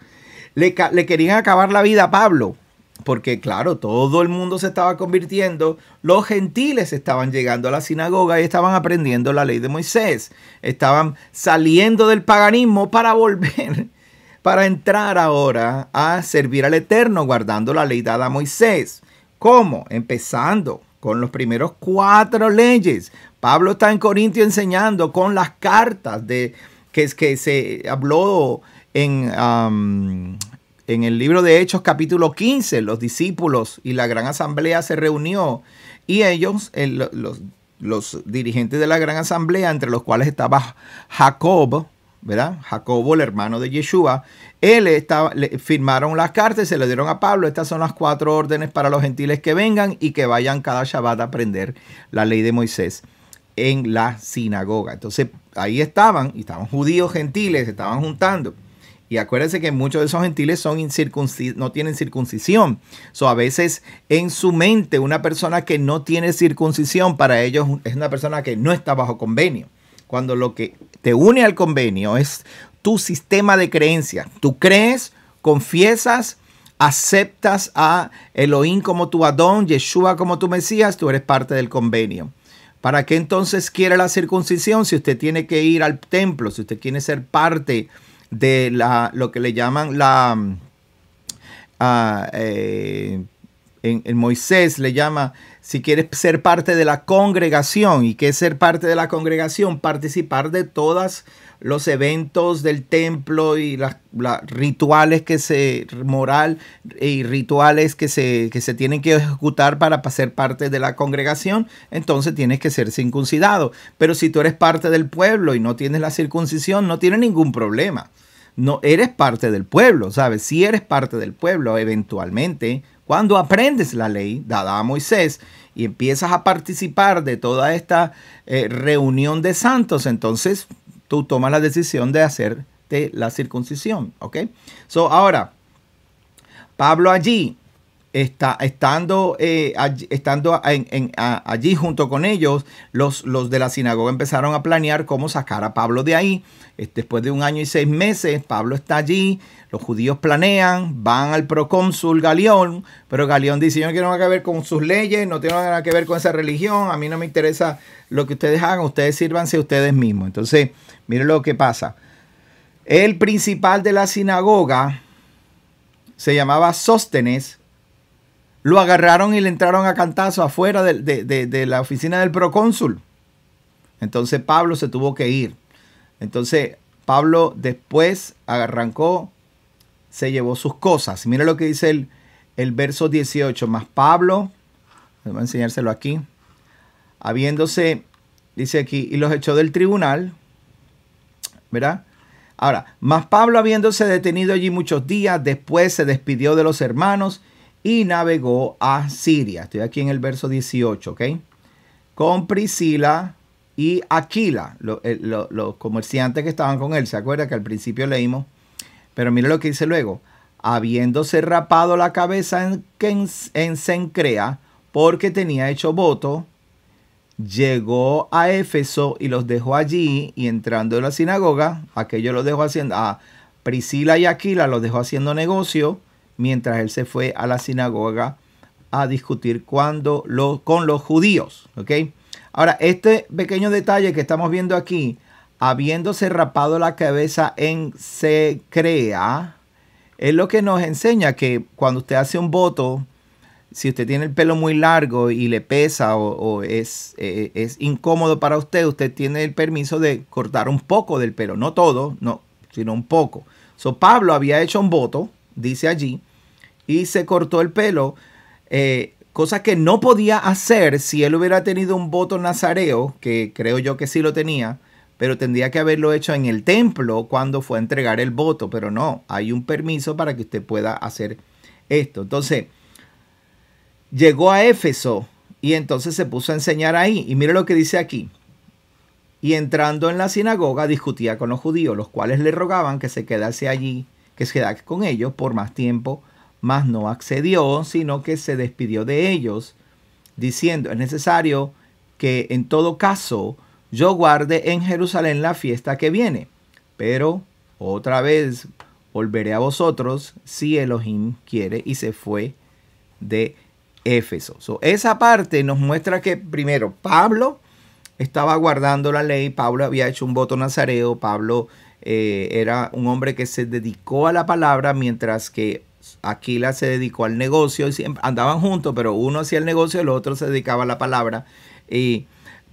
Le querían acabar la vida a Pablo, porque claro, todo el mundo se estaba convirtiendo. Los gentiles estaban llegando a la sinagoga y estaban aprendiendo la ley de Moisés. Estaban saliendo del paganismo para volver, para entrar ahora a servir al Eterno, guardando la ley dada a Moisés. ¿Cómo? Empezando con los primeros 4 leyes. Pablo está en Corintio enseñando con las cartas que se habló en el libro de Hechos capítulo 15. Los discípulos y la gran asamblea se reunió, y ellos, los dirigentes de la gran asamblea, entre los cuales estaba Jacob, ¿verdad? Jacobo, el hermano de Yeshua, le firmaron las cartas y se le dieron a Pablo. Estas son las 4 órdenes para los gentiles que vengan y que vayan cada Shabbat a aprender la ley de Moisés en la sinagoga. Entonces ahí estaban judíos, gentiles, se estaban juntando. Y acuérdense que muchos de esos gentiles no tienen circuncisión. A veces en su mente, una persona que no tiene circuncisión, para ellos es una persona que no está bajo convenio. Cuando lo que te une al convenio es tu sistema de creencias. Tú crees, confiesas, aceptas a Elohim como tu Adón, Yeshua como tu Mesías, tú eres parte del convenio. ¿Para qué entonces quiere la circuncisión si usted tiene que ir al templo, si usted quiere ser parte de lo que le llaman en Moisés le llama, si quieres ser parte de la congregación? ¿Y qué es ser parte de la congregación? Participar de todos los eventos del templo y las rituales moral y rituales que se tienen que ejecutar para ser parte de la congregación. Entonces tienes que ser circuncidado. Pero si tú eres parte del pueblo y no tienes la circuncisión, no tienes ningún problema. No eres parte del pueblo, ¿sabes? Si eres parte del pueblo, eventualmente, cuando aprendes la ley dada a Moisés y empiezas a participar de toda esta reunión de santos, entonces tú tomas la decisión de hacerte la circuncisión, ¿ok? Ahora, Pablo allí, estando allí junto con ellos, los de la sinagoga empezaron a planear cómo sacar a Pablo de ahí. Después de 1 año y 6 meses, Pablo está allí, los judíos planean, van al procónsul Galión, pero Galión dice: yo no quiero nada que ver con sus leyes, no tengo nada que ver con esa religión, a mí no me interesa lo que ustedes hagan, ustedes sírvanse ustedes mismos. Entonces, miren lo que pasa. El principal de la sinagoga se llamaba Sóstenes. Lo agarraron y le entraron a cantazo afuera de la oficina del procónsul. Entonces Pablo se tuvo que ir. Entonces Pablo después arrancó, se llevó sus cosas. Mira lo que dice el verso 18. Más Pablo, voy a enseñárselo aquí, habiéndose, dice aquí, y los echó del tribunal, ¿verdad? Ahora, más Pablo, habiéndose detenido allí muchos días, después se despidió de los hermanos y navegó a Siria. Estoy aquí en el verso 18, ¿ok? Con Priscila y Aquila, los comerciantes que estaban con él. ¿Se acuerda que al principio leímos? Pero mire lo que dice luego. Habiéndose rapado la cabeza en Cencrea, porque tenía hecho voto, llegó a Éfeso y los dejó allí, y entrando en la sinagoga, aquello los dejó haciendo, a Priscila y Aquila los dejó haciendo negocio, mientras él se fue a la sinagoga a discutir con los judíos. ¿Ok? Ahora, este pequeño detalle que estamos viendo aquí, habiéndose rapado la cabeza en Cencrea, es lo que nos enseña que cuando usted hace un voto, si usted tiene el pelo muy largo y le pesa o es incómodo para usted, usted tiene el permiso de cortar un poco del pelo. No todo, no, sino un poco. Pablo había hecho un voto, dice allí, y se cortó el pelo, cosa que no podía hacer si él hubiera tenido un voto nazareo, que creo yo que sí lo tenía, pero tendría que haberlo hecho en el templo cuando fue a entregar el voto. Pero no, hay un permiso para que usted pueda hacer esto. Entonces, llegó a Éfeso y entonces se puso a enseñar ahí. Y mire lo que dice aquí. Y entrando en la sinagoga discutía con los judíos, los cuales le rogaban que se quedase allí, que se quedase con ellos por más tiempo, mas no accedió, sino que se despidió de ellos, diciendo: es necesario que en todo caso yo guarde en Jerusalén la fiesta que viene, pero otra vez volveré a vosotros si Elohim quiere. Y se fue de Éfeso. Esa parte nos muestra que primero Pablo estaba guardando la ley. Pablo había hecho un voto nazareo. Pablo era un hombre que se dedicó a la palabra, mientras que Aquila se dedicó al negocio. Siempre andaban juntos, pero uno hacía el negocio y el otro se dedicaba a la palabra. Y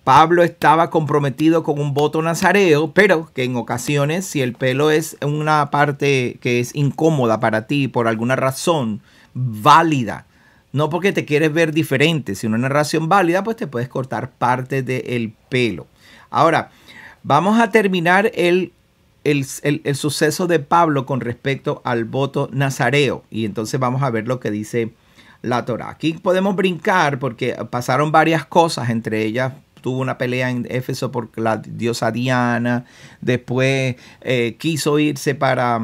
Pablo estaba comprometido con un voto nazareo, pero que en ocasiones, si el pelo es una parte que es incómoda para ti por alguna razón válida, no porque te quieres ver diferente, sino una razón válida, pues te puedes cortar parte del pelo. Ahora, vamos a terminar el suceso de Pablo con respecto al voto nazareo. Y entonces vamos a ver lo que dice la Torá. Aquí podemos brincar porque pasaron varias cosas, entre ellas tuvo una pelea en Éfeso por la diosa Diana. Después quiso irse para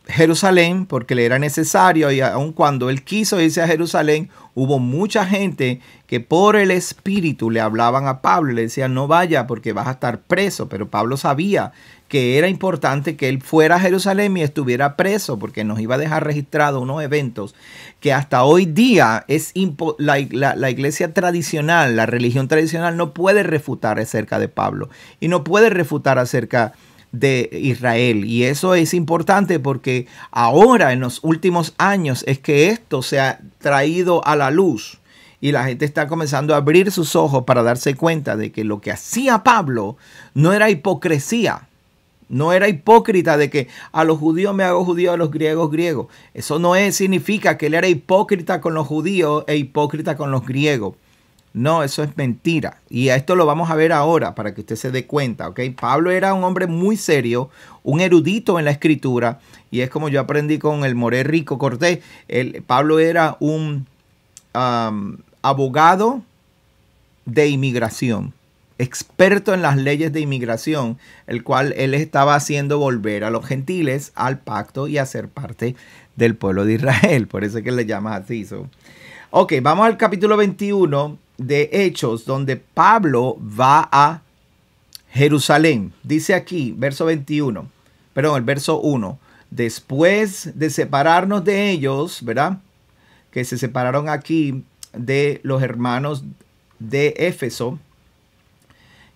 Jerusalén porque le era necesario, y aun cuando él quiso irse a Jerusalén, hubo mucha gente que por el Espíritu le hablaban a Pablo y le decían: no vaya porque vas a estar preso. Pero Pablo sabía que era importante que él fuera a Jerusalén y estuviera preso, porque nos iba a dejar registrados unos eventos que hasta hoy día es la iglesia tradicional, la religión tradicional no puede refutar acerca de Pablo y no puede refutar acerca de Israel. Y eso es importante porque ahora en los últimos años es que esto se ha traído a la luz y la gente está comenzando a abrir sus ojos para darse cuenta de que lo que hacía Pablo no era hipocresía. No era hipócrita de que a los judíos me hago judío, a los griegos griego. Eso no significa que él era hipócrita con los judíos e hipócrita con los griegos. No, eso es mentira. Y a esto lo vamos a ver ahora para que usted se dé cuenta, ¿ok? Pablo era un hombre muy serio, un erudito en la escritura. Y es como yo aprendí con el Moré Rico Cortés. Pablo era un abogado de inmigración, experto en las leyes de inmigración, el cual él estaba haciendo volver a los gentiles al pacto y a ser parte del pueblo de Israel. Por eso es que le llama así. Ok, vamos al capítulo 21 de Hechos, donde Pablo va a Jerusalén. Dice aquí, verso 21, perdón, el verso 1. Después de separarnos de ellos, ¿verdad? Que se separaron aquí de los hermanos de Éfeso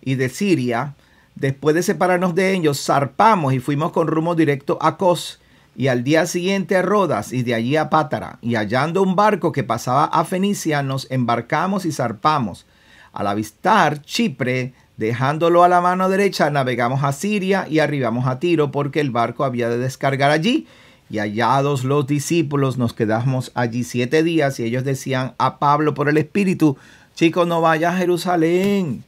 y de Siria. Después de separarnos de ellos, zarpamos y fuimos con rumbo directo a Cos, y al día siguiente a Rodas, y de allí a Pátara. Y hallando un barco que pasaba a Fenicia, nos embarcamos y zarpamos. Al avistar Chipre, dejándolo a la mano derecha, navegamos a Siria y arribamos a Tiro, porque el barco había de descargar allí. Y hallados los discípulos, nos quedamos allí 7 días, y ellos decían a Pablo por el Espíritu: chicos, no vaya a Jerusalén.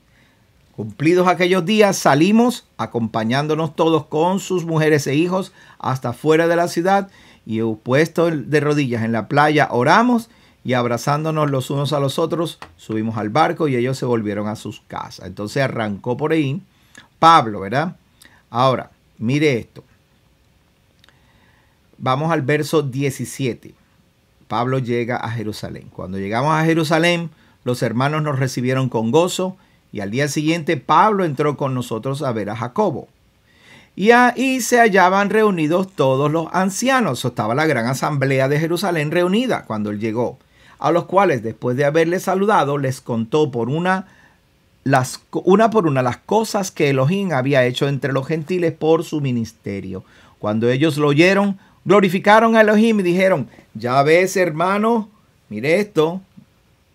Cumplidos aquellos días, salimos, acompañándonos todos con sus mujeres e hijos, hasta fuera de la ciudad, y puestos de rodillas en la playa, oramos y abrazándonos los unos a los otros, subimos al barco y ellos se volvieron a sus casas. Entonces arrancó por ahí Pablo, ¿verdad? Ahora, mire esto. Vamos al verso 17. Pablo llega a Jerusalén. Cuando llegamos a Jerusalén, los hermanos nos recibieron con gozo y al día siguiente Pablo entró con nosotros a ver a Jacobo. Y ahí se hallaban reunidos todos los ancianos. Estaba la gran asamblea de Jerusalén reunida cuando él llegó, a los cuales después de haberles saludado les contó una por una las cosas que Elohim había hecho entre los gentiles por su ministerio. Cuando ellos lo oyeron, glorificaron a Elohim y dijeron: ya ves, hermano, mire esto,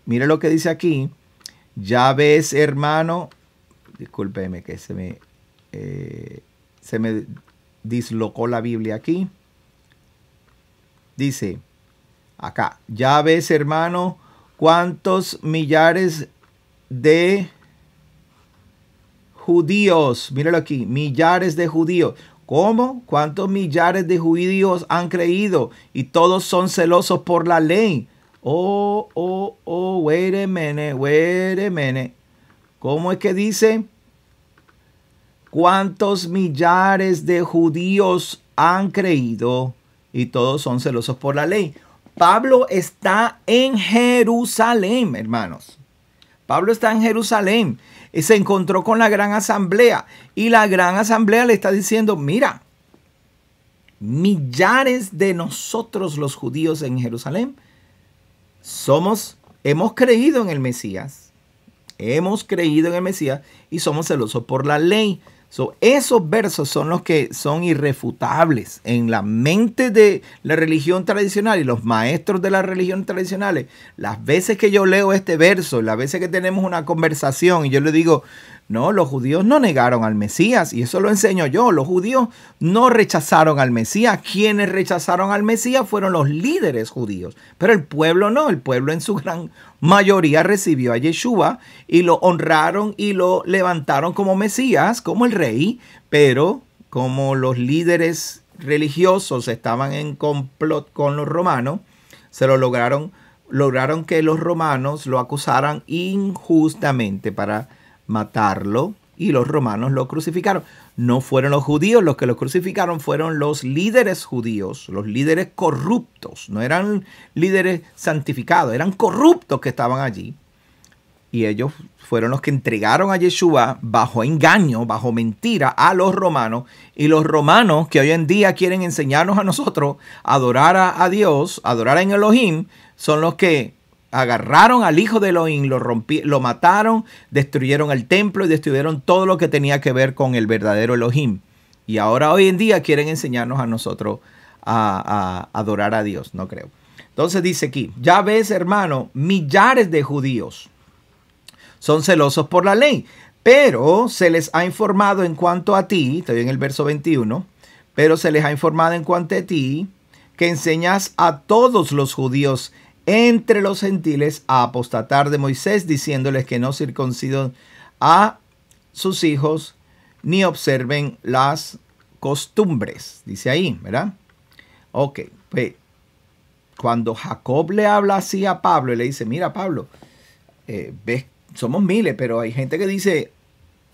mire lo que dice aquí. Ya ves, hermano, discúlpeme que se me dislocó la Biblia aquí. Dice acá: ya ves, hermano, cuántos millares de judíos, míralo aquí, millares de judíos. ¿Cómo? ¿Cuántos millares de judíos han creído? Y todos son celosos por la ley. Wait a minute. ¿Cómo es que dice? ¿Cuántos millares de judíos han creído? Y todos son celosos por la ley. Pablo está en Jerusalén, hermanos. Pablo está en Jerusalén. Y se encontró con la gran asamblea. Y la gran asamblea le está diciendo: mira, millares de nosotros los judíos en Jerusalén hemos creído en el Mesías. Hemos creído en el Mesías y somos celosos por la ley. Esos versos son los que son irrefutables en la mente de la religión tradicional y los maestros de la religión tradicionales. Las veces que yo leo este verso, las veces que tenemos una conversación y yo le digo: no, los judíos no negaron al Mesías, y eso lo enseño yo. Los judíos no rechazaron al Mesías. Quienes rechazaron al Mesías fueron los líderes judíos, pero el pueblo no. El pueblo en su gran mayoría recibió a Yeshua y lo honraron y lo levantaron como Mesías, como el rey, pero como los líderes religiosos estaban en complot con los romanos, lograron que los romanos lo acusaran injustamente para matarlo, y los romanos lo crucificaron. No fueron los judíos los que lo crucificaron, fueron los líderes judíos, los líderes corruptos. No eran líderes santificados, eran corruptos que estaban allí. Y ellos fueron los que entregaron a Yeshua bajo engaño, bajo mentira a los romanos. Y los romanos, que hoy en día quieren enseñarnos a nosotros a adorar a Dios, a adorar en Elohim, son los que agarraron al hijo de Elohim, lo mataron, destruyeron el templo y destruyeron todo lo que tenía que ver con el verdadero Elohim. Y ahora hoy en día quieren enseñarnos a nosotros a adorar a Dios. No creo. Entonces dice aquí: ya ves, hermano, millares de judíos son celosos por la ley, pero se les ha informado en cuanto a ti, estoy en el verso 21, pero se les ha informado en cuanto a ti que enseñas a todos los judíos entre los gentiles a apostatar de Moisés, diciéndoles que no circunciden a sus hijos ni observen las costumbres. Dice ahí, ¿verdad? Ok, pues cuando Jacob le habla así a Pablo y le dice: mira, Pablo, ves, somos miles, pero hay gente que dice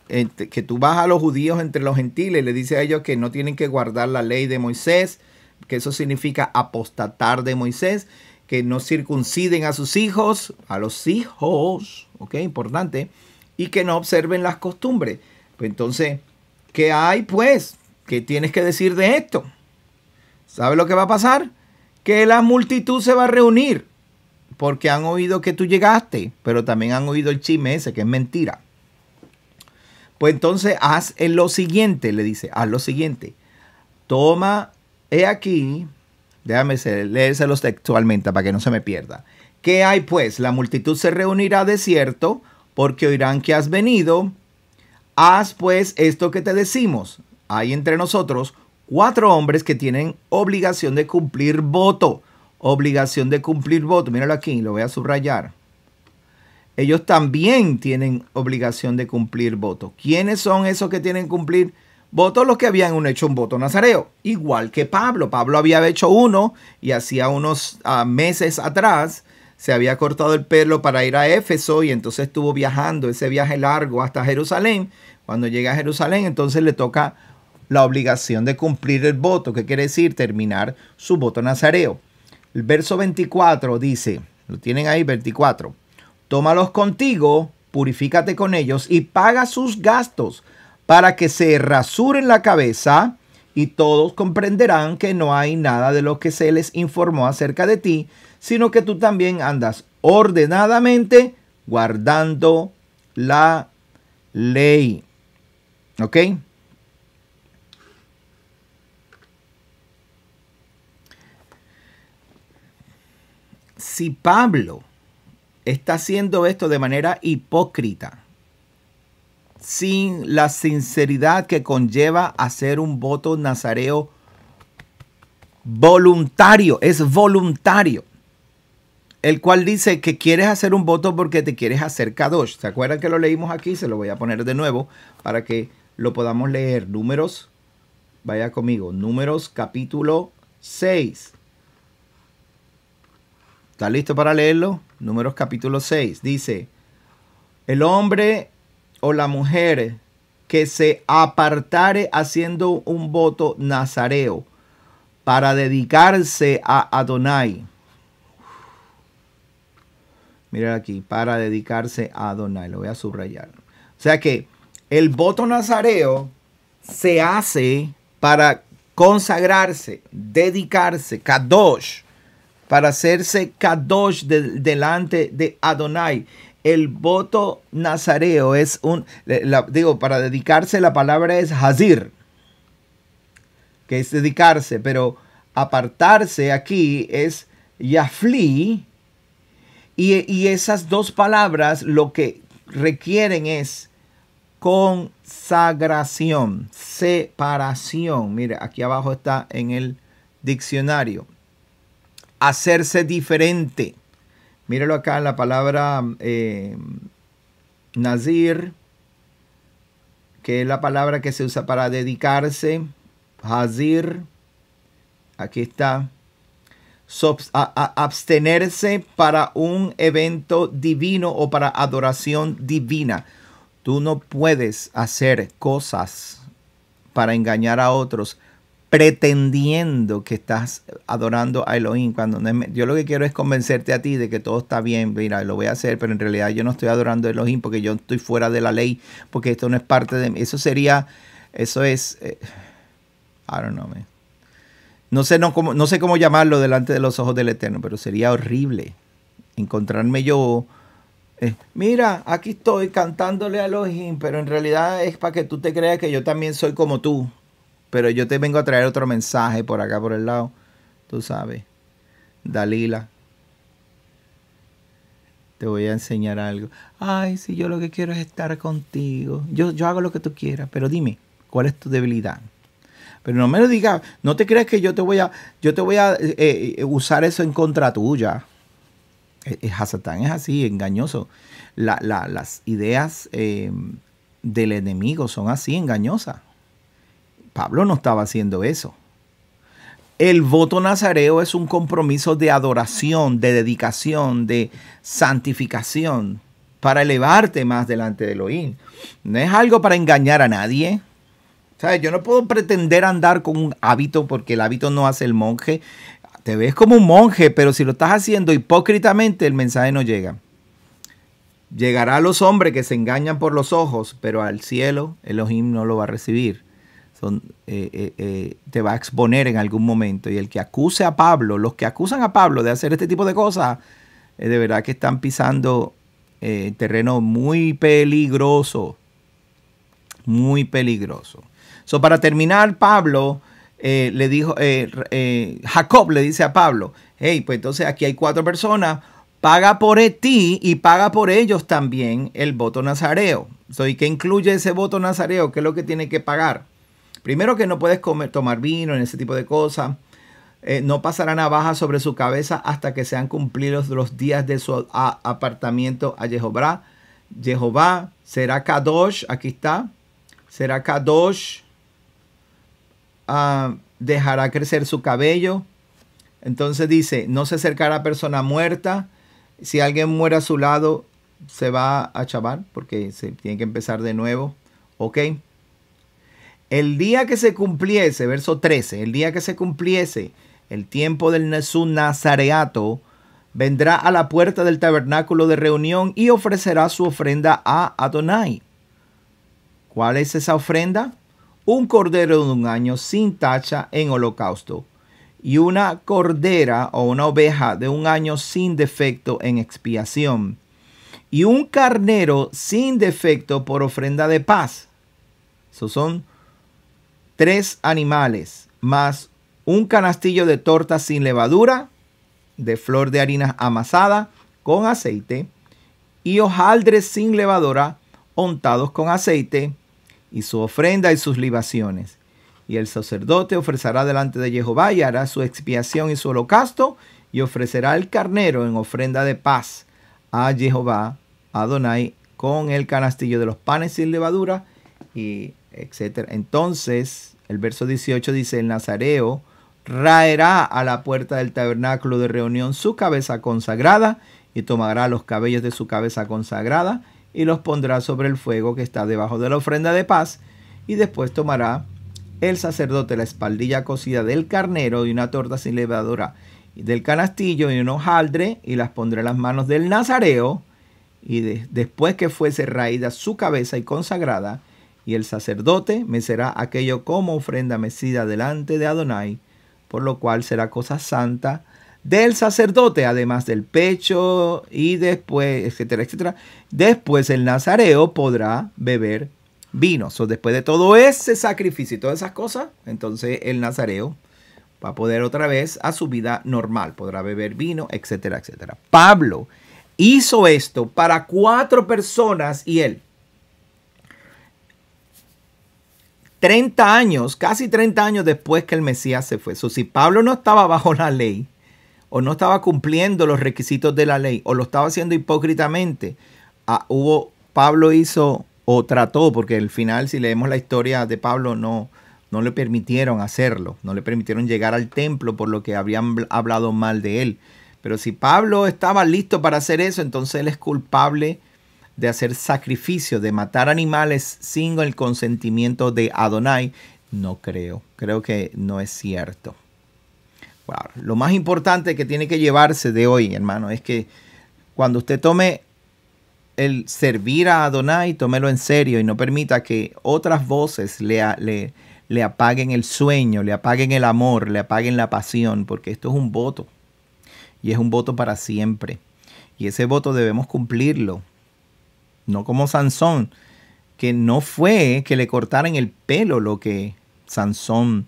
que tú vas a los judíos entre los gentiles y le dice a ellos que no tienen que guardar la ley de Moisés, que eso significa apostatar de Moisés, que no circunciden a sus hijos, ok, importante, y que no observen las costumbres. Pues entonces, ¿qué hay pues? ¿Qué tienes que decir de esto? ¿Sabes lo que va a pasar? Que la multitud se va a reunir, porque han oído que tú llegaste, pero también han oído el chisme ese, que es mentira. Pues entonces haz lo siguiente, le dice: haz lo siguiente. Toma, he aquí. Déjame leérselos textualmente para que no se me pierda. ¿Qué hay pues? La multitud se reunirá de cierto, porque oirán que has venido. Haz pues esto que te decimos. Hay entre nosotros 4 hombres que tienen obligación de cumplir voto. Obligación de cumplir voto. Míralo aquí, lo voy a subrayar. Ellos también tienen obligación de cumplir voto. ¿Quiénes son esos que tienen que cumplir votos? Los que habían hecho un voto nazareo, igual que Pablo. Pablo había hecho uno y hacía unos meses atrás se había cortado el pelo para ir a Éfeso y entonces estuvo viajando ese viaje largo hasta Jerusalén. Cuando llega a Jerusalén, entonces le toca la obligación de cumplir el voto. ¿Qué quiere decir? Terminar su voto nazareo. El verso 24 dice, lo tienen ahí, 24. Tómalos contigo, purifícate con ellos y paga sus gastos para que se rasuren la cabeza y todos comprenderán que no hay nada de lo que se les informó acerca de ti, sino que tú también andas ordenadamente guardando la ley. ¿Ok? Si Pablo está haciendo esto de manera hipócrita, sin la sinceridad que conlleva hacer un voto nazareo voluntario, es voluntario, el cual dice que quieres hacer un voto porque te quieres hacer kadosh. ¿Se acuerdan que lo leímos aquí? Se lo voy a poner de nuevo para que lo podamos leer. Números, vaya conmigo, Números capítulo 6. ¿Está listo para leerlo? Números capítulo 6. Dice, el hombre o la mujer que se apartare haciendo un voto nazareo para dedicarse a Adonai. Mira aquí, para dedicarse a Adonai. Lo voy a subrayar. O sea que el voto nazareo se hace para consagrarse, dedicarse, kadosh, para hacerse kadosh delante de Adonai. El voto nazareo es para dedicarse la palabra es hazir, que es dedicarse, pero apartarse aquí es yafli, y esas dos palabras lo que requieren es consagración, separación. Mire, aquí abajo está en el diccionario. Hacerse diferente. Míralo acá en la palabra nazir, que es la palabra que se usa para dedicarse. Hazir, aquí está. Abstenerse para un evento divino o para adoración divina. Tú no puedes hacer cosas para engañar a otros pretendiendo que estás adorando a Elohim. Cuando yo lo que quiero es convencerte a ti de que todo está bien. Mira, lo voy a hacer, pero en realidad yo no estoy adorando a Elohim porque yo estoy fuera de la ley, porque esto no es parte de mí. Eso es, I don't know, man. No sé cómo llamarlo delante de los ojos del Eterno, pero sería horrible encontrarme yo. Mira, aquí estoy cantándole a Elohim, pero en realidad es para que tú te creas que yo también soy como tú. Pero yo te vengo a traer otro mensaje por acá, por el lado. Tú sabes, Dalila, te voy a enseñar algo. Ay, si yo lo que quiero es estar contigo. Yo hago lo que tú quieras, pero dime, ¿cuál es tu debilidad? Pero no me lo digas, no te creas que yo te voy a usar eso en contra tuya. Hasatán es así, engañoso. Las ideas del enemigo son así, engañosas. Pablo no estaba haciendo eso. El voto nazareo es un compromiso de adoración, de dedicación, de santificación, para elevarte más delante de Elohim. No es algo para engañar a nadie. ¿Sabes? Yo no puedo pretender andar con un hábito porque el hábito no hace el monje. Te ves como un monje, pero si lo estás haciendo hipócritamente, el mensaje no llega. Llegará a los hombres que se engañan por los ojos, pero al cielo Elohim no lo va a recibir. Te va a exponer en algún momento. Y el que acuse a Pablo, los que acusan a Pablo de hacer este tipo de cosas, de verdad que están pisando terreno muy peligroso. Muy peligroso. Para terminar, Pablo le dijo, Jacob le dice a Pablo, hey, pues entonces aquí hay 4 personas, paga por ti y paga por ellos también el voto nazareo. ¿Y qué incluye ese voto nazareo? ¿Qué es lo que tiene que pagar? Primero, que no puedes tomar vino en ese tipo de cosas. No pasará navaja sobre su cabeza hasta que sean cumplidos los días de su apartamiento a Jehová. Jehová será Kadosh, aquí está. Será Kadosh, dejará crecer su cabello. Entonces dice, no se acercará a persona muerta, Si alguien muere a su lado, se va a chavar porque se tiene que empezar de nuevo. ¿Ok? El día que se cumpliese, verso 13, el día que se cumpliese el tiempo del su nazareato, vendrá a la puerta del tabernáculo de reunión y ofrecerá su ofrenda a Adonai. ¿Cuál es esa ofrenda? Un cordero de un año sin tacha en holocausto y una cordera o una oveja de un año sin defecto en expiación y un carnero sin defecto por ofrenda de paz. Esos son 3 animales más un canastillo de tortas sin levadura, de flor de harina amasada con aceite y hojaldres sin levadura untados con aceite y su ofrenda y sus libaciones. Y el sacerdote ofrecerá delante de Jehová y hará su expiación y su holocausto y ofrecerá el carnero en ofrenda de paz a Jehová, Adonai, con el canastillo de los panes sin levadura y etcétera. Entonces, el verso 18 dice, el nazareo raerá a la puerta del tabernáculo de reunión su cabeza consagrada y tomará los cabellos de su cabeza consagrada y los pondrá sobre el fuego que está debajo de la ofrenda de paz y después tomará el sacerdote la espaldilla cocida del carnero y una torta sin levadura y del canastillo y un hojaldre y las pondrá en las manos del nazareo y después que fuese raída su cabeza y consagrada y el sacerdote mecerá aquello como ofrenda mecida delante de Adonai, por lo cual será cosa santa del sacerdote, además del pecho y después, etcétera, etcétera. Después el nazareo podrá beber vino. Después de todo ese sacrificio y todas esas cosas, entonces el nazareo va a poder otra vez a su vida normal. Podrá beber vino, etcétera, etcétera. Pablo hizo esto para 4 personas y él 30 años, casi 30 años después que el Mesías se fue. Si Pablo no estaba bajo la ley, o no estaba cumpliendo los requisitos de la ley, o lo estaba haciendo hipócritamente, Pablo hizo o trató, porque al final, si leemos la historia de Pablo, no le permitieron hacerlo, no le permitieron llegar al templo por lo que habían hablado mal de él. Pero si Pablo estaba listo para hacer eso, entonces él es culpable de hacer sacrificio, de matar animales sin el consentimiento de Adonai. No creo que no es cierto. Wow. Lo más importante que tiene que llevarse de hoy, hermano, es que cuando usted tome el servir a Adonai, tómelo en serio y no permita que otras voces le apaguen el sueño, le apaguen el amor, le apaguen la pasión, porque esto es un voto y es un voto para siempre. Y ese voto debemos cumplirlo. No como Sansón, que no fue que le cortaran el pelo lo que Sansón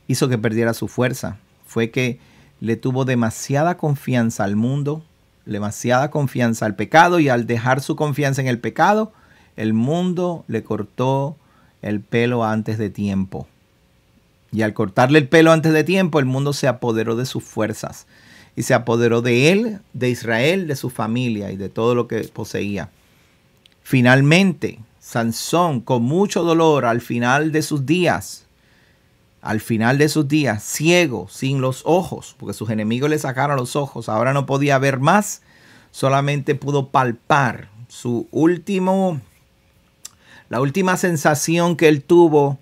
hizo que perdiera su fuerza. Fue que le tuvo demasiada confianza al mundo, demasiada confianza al pecado, y al dejar su confianza en el pecado, el mundo le cortó el pelo antes de tiempo. Y al cortarle el pelo antes de tiempo, el mundo se apoderó de sus fuerzas. Y se apoderó de él, de Israel, de su familia y de todo lo que poseía. Finalmente, Sansón, con mucho dolor, al final de sus días, ciego, sin los ojos, porque sus enemigos le sacaron los ojos, ahora no podía ver más, solamente pudo palpar. La última sensación que él tuvo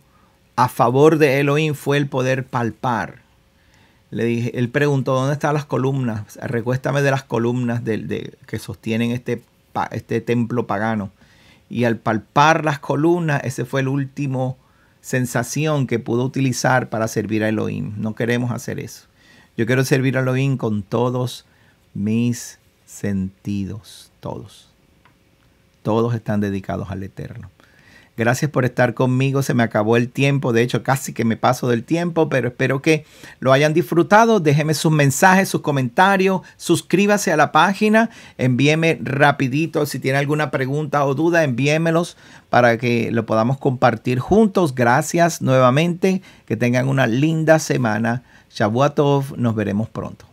a favor de Elohim fue el poder palpar. Él preguntó, ¿dónde están las columnas? Recuéstame de las columnas que sostienen este templo pagano. Y al palpar las columnas, ese fue el último sensación que pudo utilizar para servir a Elohim. No queremos hacer eso. Yo quiero servir a Elohim con todos mis sentidos. Todos. Todos están dedicados al Eterno. Gracias por estar conmigo. Se me acabó el tiempo. De hecho, casi que me paso del tiempo, pero espero que lo hayan disfrutado. Déjenme sus mensajes, sus comentarios. Suscríbase a la página. Envíeme rapidito. Si tiene alguna pregunta o duda, envíemelos para que lo podamos compartir juntos. Gracias nuevamente. Que tengan una linda semana. Shavua Tov. Nos veremos pronto.